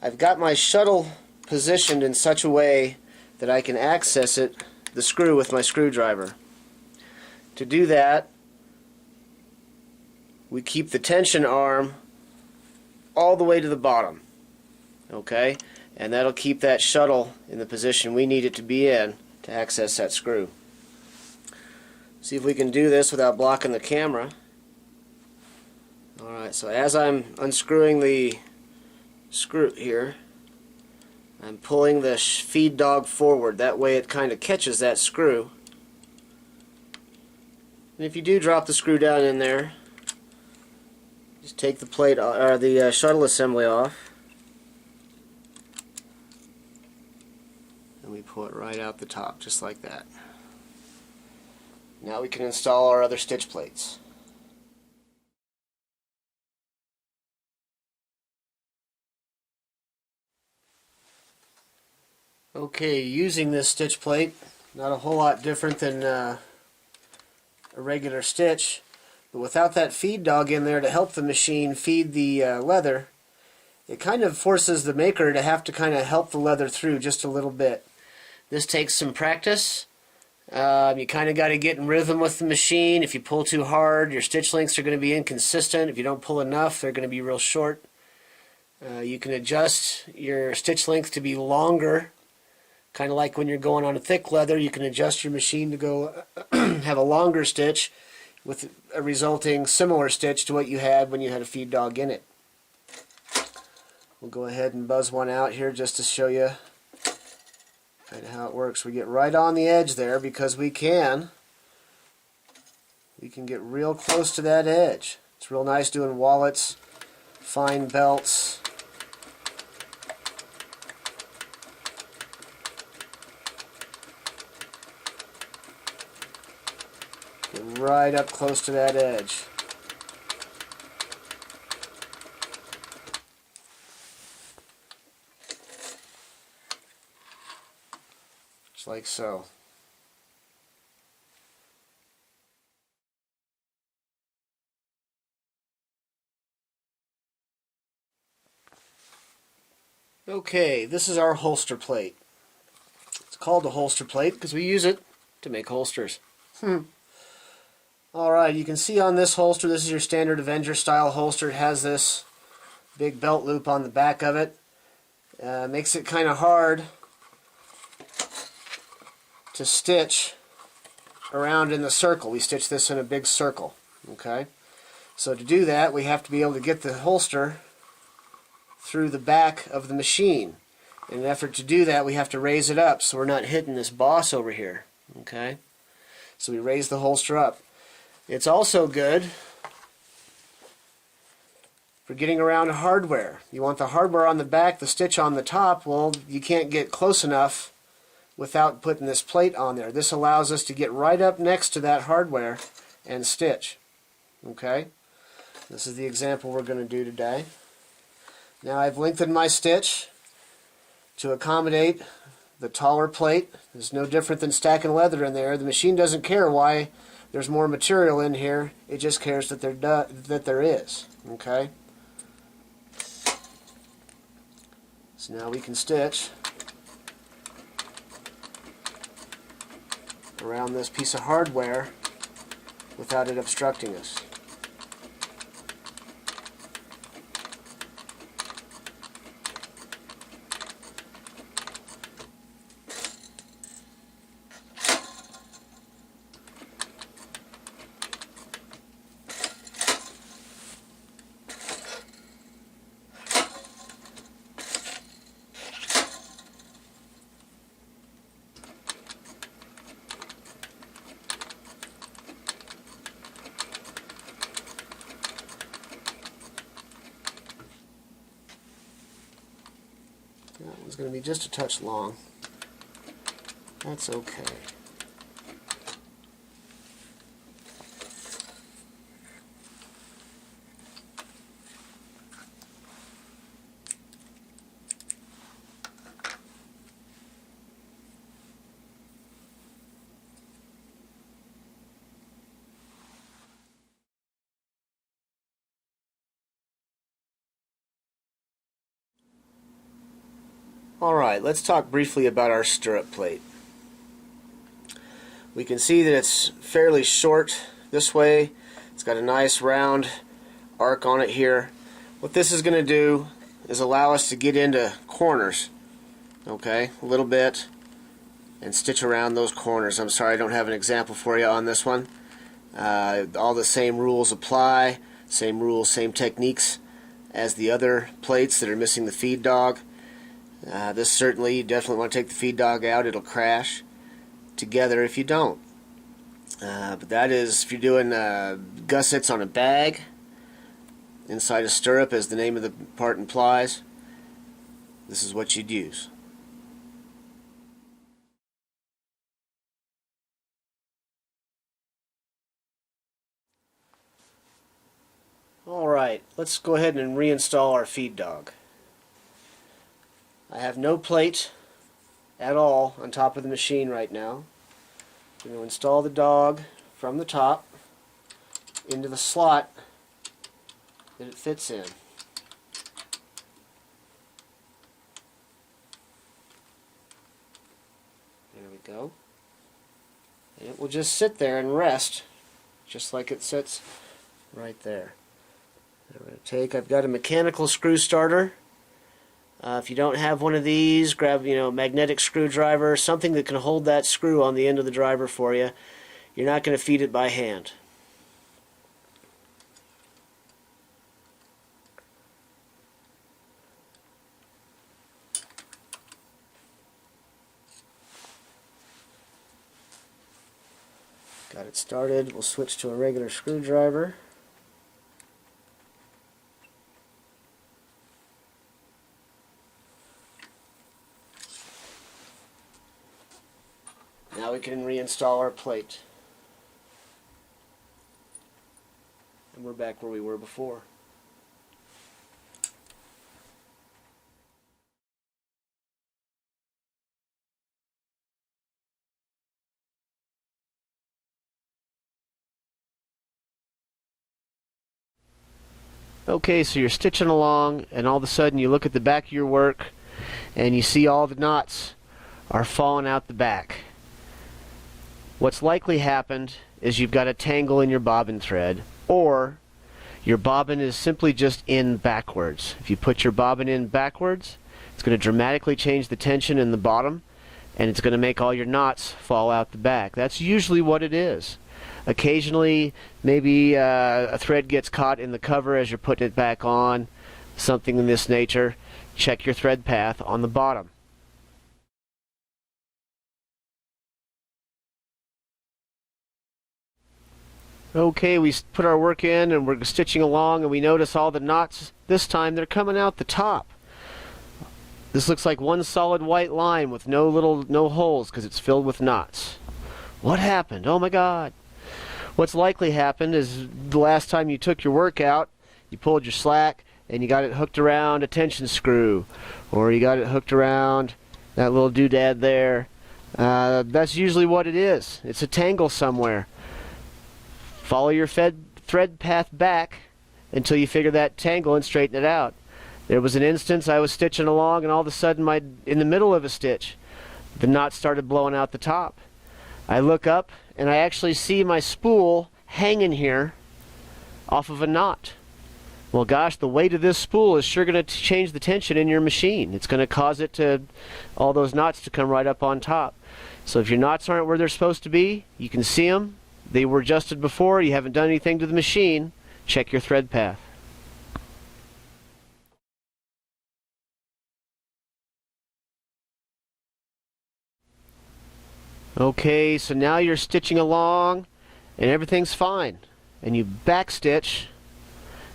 I've got my shuttle positioned in such a way that I can access the screw with my screwdriver. To do that, we keep the tension arm all the way to the bottom, okay? And that'll keep that shuttle in the position we need it to be in to access that screw. See if we can do this without blocking the camera. Alright, so as I'm unscrewing the screw here, I'm pulling the feed dog forward. That way it kind of catches that screw. And if you do drop the screw down in there, just take the plate or the shuttle assembly off, and we pull it right out the top, just like that. Now we can install our other stitch plates. Okay, using this stitch plate, not a whole lot different than a regular stitch. But without that feed dog in there to help the machine feed the leather, it kind of forces the maker to have to kind of help the leather through just a little bit. This takes some practice. You kind of got to get in rhythm with the machine. If you pull too hard, your stitch lengths are going to be inconsistent. If you don't pull enough, they're going to be real short. You can adjust your stitch length to be longer. Kind of like when you're going on a thick leather, you can adjust your machine to go have a longer stitch with a resulting similar stitch to what you had when you had a feed dog in it. We'll go ahead and buzz one out here just to show you kind of how it works. We get right on the edge there because we can get real close to that edge. It's real nice doing wallets, fine belts. Get right up close to that edge. Just like so. Okay, this is our holster plate. It's called a holster plate because we use it to make holsters. Alright, you can see on this holster, this is your standard Avenger style holster. It has this big belt loop on the back of it. Makes it kind of hard to stitch around in the circle. We stitch this in a big circle. Okay, so to do that, we have to be able to get the holster through the back of the machine. In an effort to do that, we have to raise it up so we're not hitting this boss over here. Okay, so we raise the holster up. It's also good for getting around hardware. You want the hardware on the back, the stitch on the top. Well, you can't get close enough without putting this plate on there. This allows us to get right up next to that hardware and stitch. Okay? This is the example we're going to do today. Now I've lengthened my stitch to accommodate the taller plate. It's no different than stacking leather in there. The machine doesn't care why there's more material in here. It just cares that there is. Okay? So now we can stitch around this piece of hardware without it obstructing us. going to be just a touch long. That's okay. Alright, let's talk briefly about our stirrup plate. We can see that it's fairly short this way. It's got a nice round arc on it here. What this is going to do is allow us to get into corners, okay, a little bit, and stitch around those corners. I'm sorry I don't have an example for you on this one. All the same rules apply, same rules, same techniques as the other plates that are missing the feed dog. This certainly, you definitely want to take the feed dog out. It'll crash together if you don't. But that is if you're doing gussets on a bag inside a stirrup, as the name of the part implies. This is what you'd use. Alright, let's go ahead and reinstall our feed dog. I have no plate at all on top of the machine right now. I'm going to install the dog from the top into the slot that it fits in. There we go. And it will just sit there and rest just like it sits right there. I've got a mechanical screw starter. If you don't have one of these, grab a magnetic screwdriver, something that can hold that screw on the end of the driver for you. You're not going to feed it by hand. Got it started. We'll switch to a regular screwdriver. Now we can reinstall our plate. And we're back where we were before. Okay, so you're stitching along, and all of a sudden you look at the back of your work and you see all the knots are falling out the back. What's likely happened is you've got a tangle in your bobbin thread, or your bobbin is simply just in backwards. If you put your bobbin in backwards, it's going to dramatically change the tension in the bottom, and it's going to make all your knots fall out the back. That's usually what it is. Occasionally, maybe a thread gets caught in the cover as you're putting it back on, something in this nature. Check your thread path on the bottom. Okay, we put our work in and we're stitching along, and we notice all the knots this time they're coming out the top. This looks like one solid white line with no holes because it's filled with knots. What happened? Oh my God. What's likely happened is the last time you took your work out, you pulled your slack and you got it hooked around a tension screw, or you got it hooked around that little doodad there. That's usually what it is. It's a tangle somewhere. Follow your thread path back until you figure that tangle and straighten it out. There was an instance I was stitching along, and all of a sudden, in the middle of a stitch, the knot started blowing out the top. I look up and I actually see my spool hanging here off of a knot. Well, gosh, the weight of this spool is sure going to change the tension in your machine. It's going to cause all those knots to come right up on top. So if your knots aren't where they're supposed to be, you can see them. They were adjusted before, you haven't done anything to the machine, check your thread path. Okay, so now you're stitching along and everything's fine. And you back stitch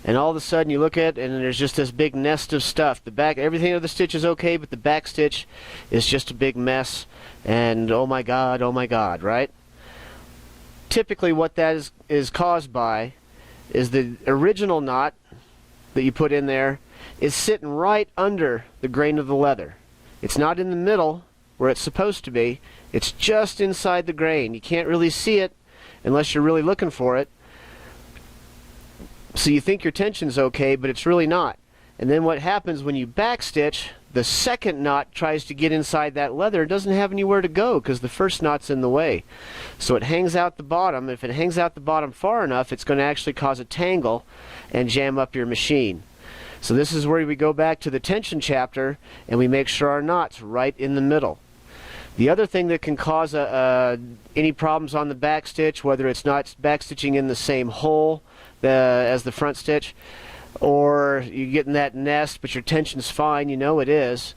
and all of a sudden you look at it and there's just this big nest of stuff. The back, everything of the stitch is okay, but the back stitch is just a big mess, and oh my god, right? Typically what that is caused by is the original knot that you put in there is sitting right under the grain of the leather. It's not in the middle where it's supposed to be. It's just inside the grain. You can't really see it unless you're really looking for it. So you think your tension's okay, but it's really not. And then what happens when you backstitch, the second knot tries to get inside that leather. It doesn't have anywhere to go because the first knot's in the way. So it hangs out the bottom. If it hangs out the bottom far enough, it's going to actually cause a tangle and jam up your machine. So this is where we go back to the tension chapter and we make sure our knot's right in the middle. The other thing that can cause any problems on the back stitch, whether it's not backstitching in the same hole as the front stitch, or you're getting that nest but your tension's fine, you know it is.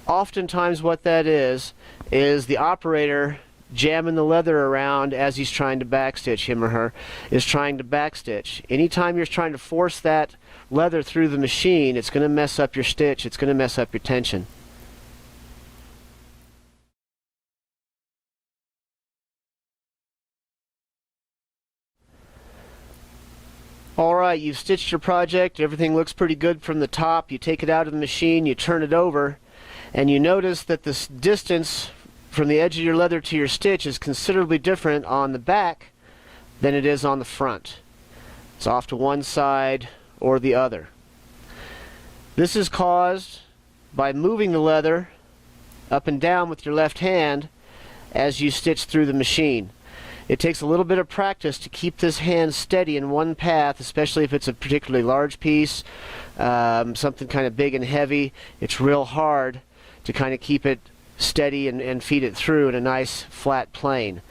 Oftentimes what that is the operator jamming the leather around as he's trying to backstitch. Him or her is trying to backstitch. Anytime you're trying to force that leather through the machine, it's going to mess up your stitch, it's going to mess up your tension. Alright, you've stitched your project, everything looks pretty good from the top. You take it out of the machine, you turn it over, and you notice that the distance from the edge of your leather to your stitch is considerably different on the back than it is on the front. It's off to one side or the other. This is caused by moving the leather up and down with your left hand as you stitch through the machine. It takes a little bit of practice to keep this hand steady in one path, especially if it's a particularly large piece, something kind of big and heavy. It's real hard to kind of keep it steady and feed it through in a nice flat plane.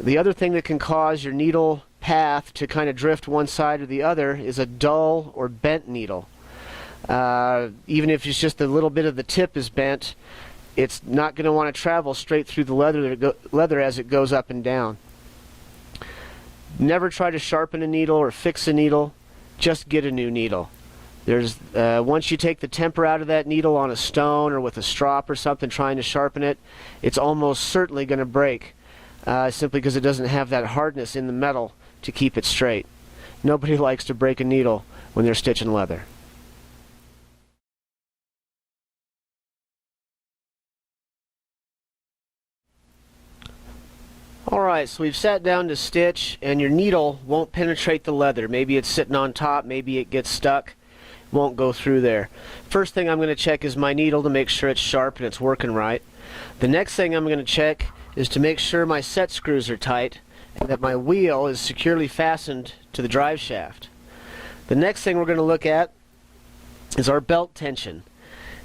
The other thing that can cause your needle path to kind of drift one side or the other is a dull or bent needle. Even if it's just a little bit of the tip is bent, it's not going to want to travel straight through the leather as it goes up and down. Never try to sharpen a needle or fix a needle. Just get a new needle. Once you take the temper out of that needle on a stone or with a strop or something trying to sharpen it, it's almost certainly going to break, simply because it doesn't have that hardness in the metal to keep it straight. Nobody likes to break a needle when they're stitching leather. Alright, so we've sat down to stitch and your needle won't penetrate the leather. Maybe it's sitting on top, maybe it gets stuck, won't go through there. First thing I'm going to check is my needle to make sure it's sharp and it's working right. The next thing I'm going to check is to make sure my set screws are tight and that my wheel is securely fastened to the drive shaft. The next thing we're going to look at is our belt tension.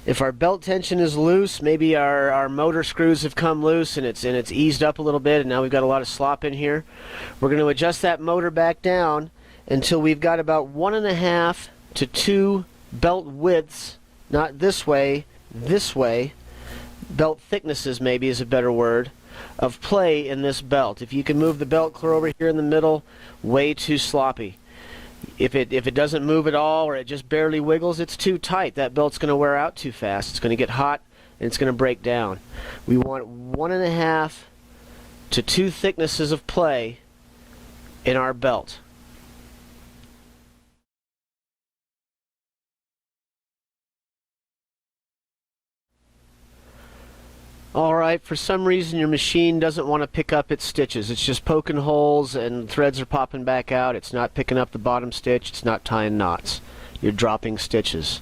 If our belt tension is loose, maybe our motor screws have come loose and it's eased up a little bit and now we've got a lot of slop in here, we're going to adjust that motor back down until we've got about 1.5 to 2 belt widths, not this way, belt thicknesses maybe is a better word, of play in this belt. If you can move the belt clear over here in the middle, way too sloppy. If it doesn't move at all or it just barely wiggles, it's too tight. That belt's going to wear out too fast. It's going to get hot and it's going to break down. We want 1.5 to 2 thicknesses of play in our belt. Alright, for some reason your machine doesn't want to pick up its stitches. It's just poking holes and threads are popping back out. It's not picking up the bottom stitch. It's not tying knots. You're dropping stitches.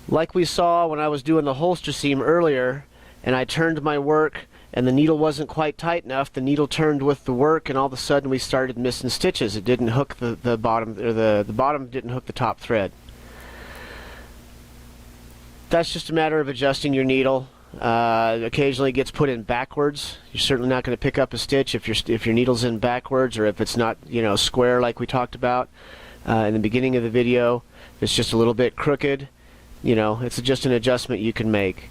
Like we saw when I was doing the holster seam earlier and I turned my work and the needle wasn't quite tight enough, the needle turned with the work and all of a sudden we started missing stitches. It didn't hook the bottom, or the bottom didn't hook the top thread. That's just a matter of adjusting your needle. Occasionally it gets put in backwards. You're certainly not going to pick up a stitch if your needle's in backwards, or if it's not, square like we talked about in the beginning of the video. It's just a little bit crooked. It's just an adjustment you can make.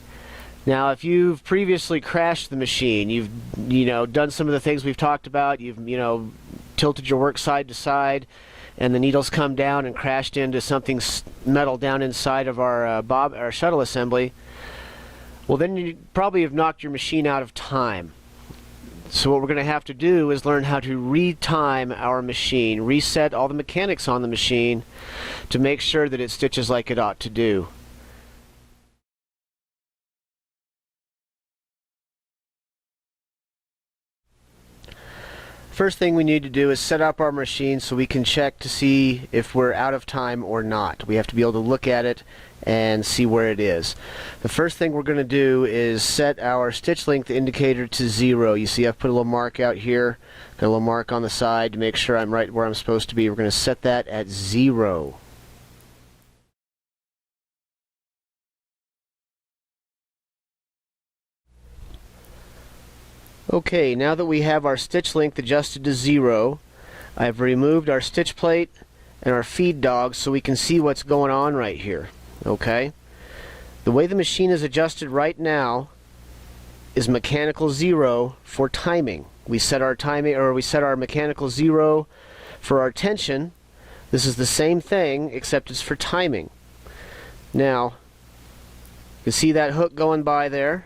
Now, if you've previously crashed the machine, you've done some of the things we've talked about. You've tilted your work side to side, and the needles come down and crashed into something metal down inside of our shuttle assembly, well, then you probably have knocked your machine out of time. So what we're going to have to do is learn how to retime our machine, reset all the mechanics on the machine to make sure that it stitches like it ought to do. First thing we need to do is set up our machine so we can check to see if we're out of time or not. We have to be able to look at it and see where it is. The first thing we're going to do is set our stitch length indicator to 0. You see I've put a little mark out here, got a little mark on the side to make sure I'm right where I'm supposed to be. We're going to set that at 0. Okay, now that we have our stitch length adjusted to 0, I've removed our stitch plate and our feed dog so we can see what's going on right here. Okay? The way the machine is adjusted right now is mechanical 0 for timing. We set our timing, or we set our mechanical 0 for our tension. This is the same thing except it's for timing. Now, you can see that hook going by there.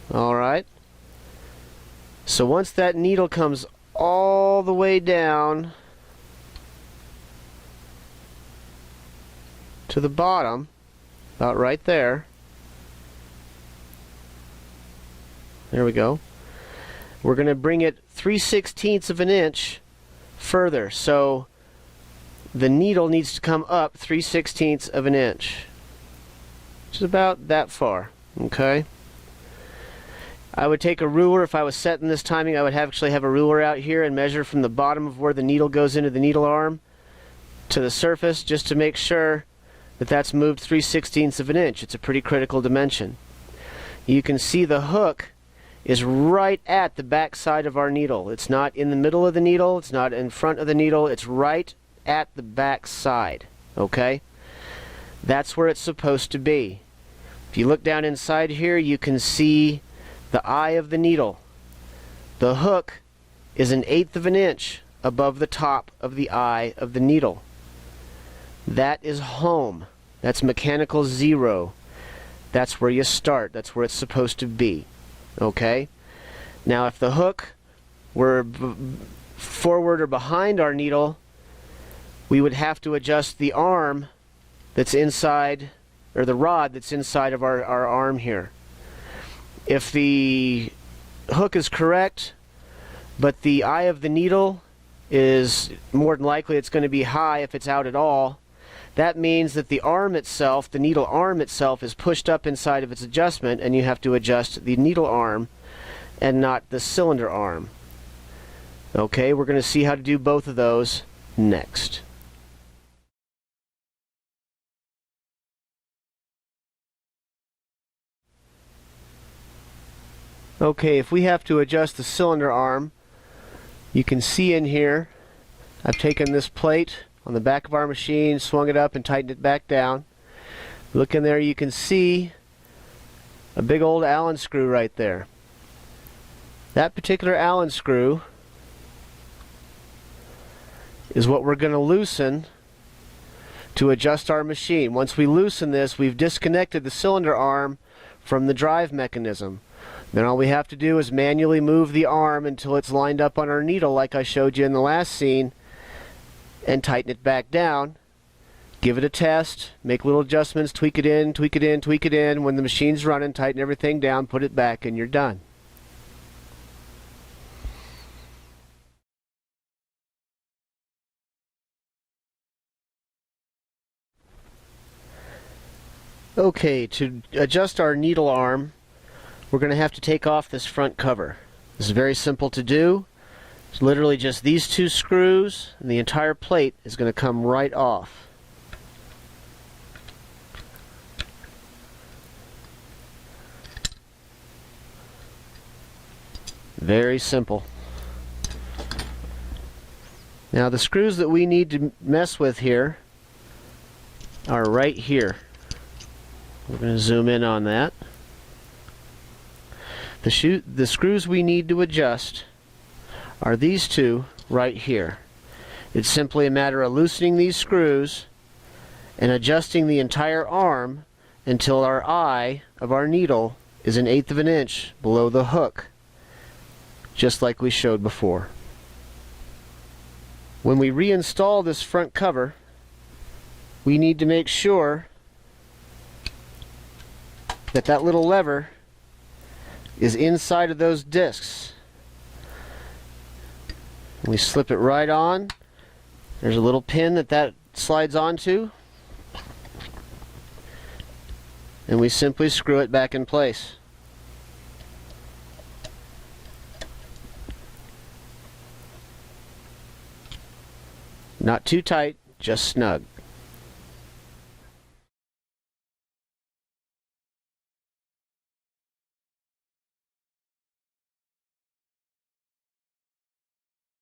Alright. So once that needle comes all the way down to the bottom, about right there, there we go, we're going to bring it 3/16 of an inch further. So the needle needs to come up 3/16 of an inch, which is about that far. Okay. I would take a ruler. If I was setting this timing, I would actually have a ruler out here and measure from the bottom of where the needle goes into the needle arm to the surface, just to make sure that that's moved 3/16 of an inch. It's a pretty critical dimension. You can see the hook is right at the back side of our needle. It's not in the middle of the needle, it's not in front of the needle, it's right at the back side. Okay? That's where it's supposed to be. If you look down inside here, you can see the eye of the needle. The hook is 1/8 of an inch above the top of the eye of the needle. That is home. That's mechanical 0. That's where you start. That's where it's supposed to be. Okay? Now if the hook were forward or behind our needle, we would have to adjust the arm that's inside, or the rod that's inside of our arm here. If the hook is correct, but the eye of the needle is more than likely it's going to be high if it's out at all, that means that the arm itself, the needle arm itself, is pushed up inside of its adjustment, and you have to adjust the needle arm and not the cylinder arm. Okay, we're going to see how to do both of those next. Okay, if we have to adjust the cylinder arm, you can see in here, I've taken this plate on the back of our machine, swung it up and tightened it back down. Look in there, you can see a big old Allen screw right there. That particular Allen screw is what we're going to loosen to adjust our machine. Once we loosen this, we've disconnected the cylinder arm from the drive mechanism. Then all we have to do is manually move the arm until it's lined up on our needle like I showed you in the last scene, and tighten it back down. Give it a test, make little adjustments, tweak it in, tweak it in, tweak it in. When the machine's running, tighten everything down, put it back, and you're done. Okay, to adjust our needle arm, we're going to have to take off this front cover. This is very simple to do. It's literally just these two screws, and the entire plate is going to come right off. Very simple. Now the screws that we need to mess with here are right here. We're going to zoom in on that. The screws we need to adjust are these two right here. It's simply a matter of loosening these screws and adjusting the entire arm until our eye of our needle is 1/8 of an inch below the hook, just like we showed before. When we reinstall this front cover, we need to make sure that that little lever is inside of those discs. We slip it right on. There's a little pin that slides onto, and we simply screw it back in place. Not too tight, just snug.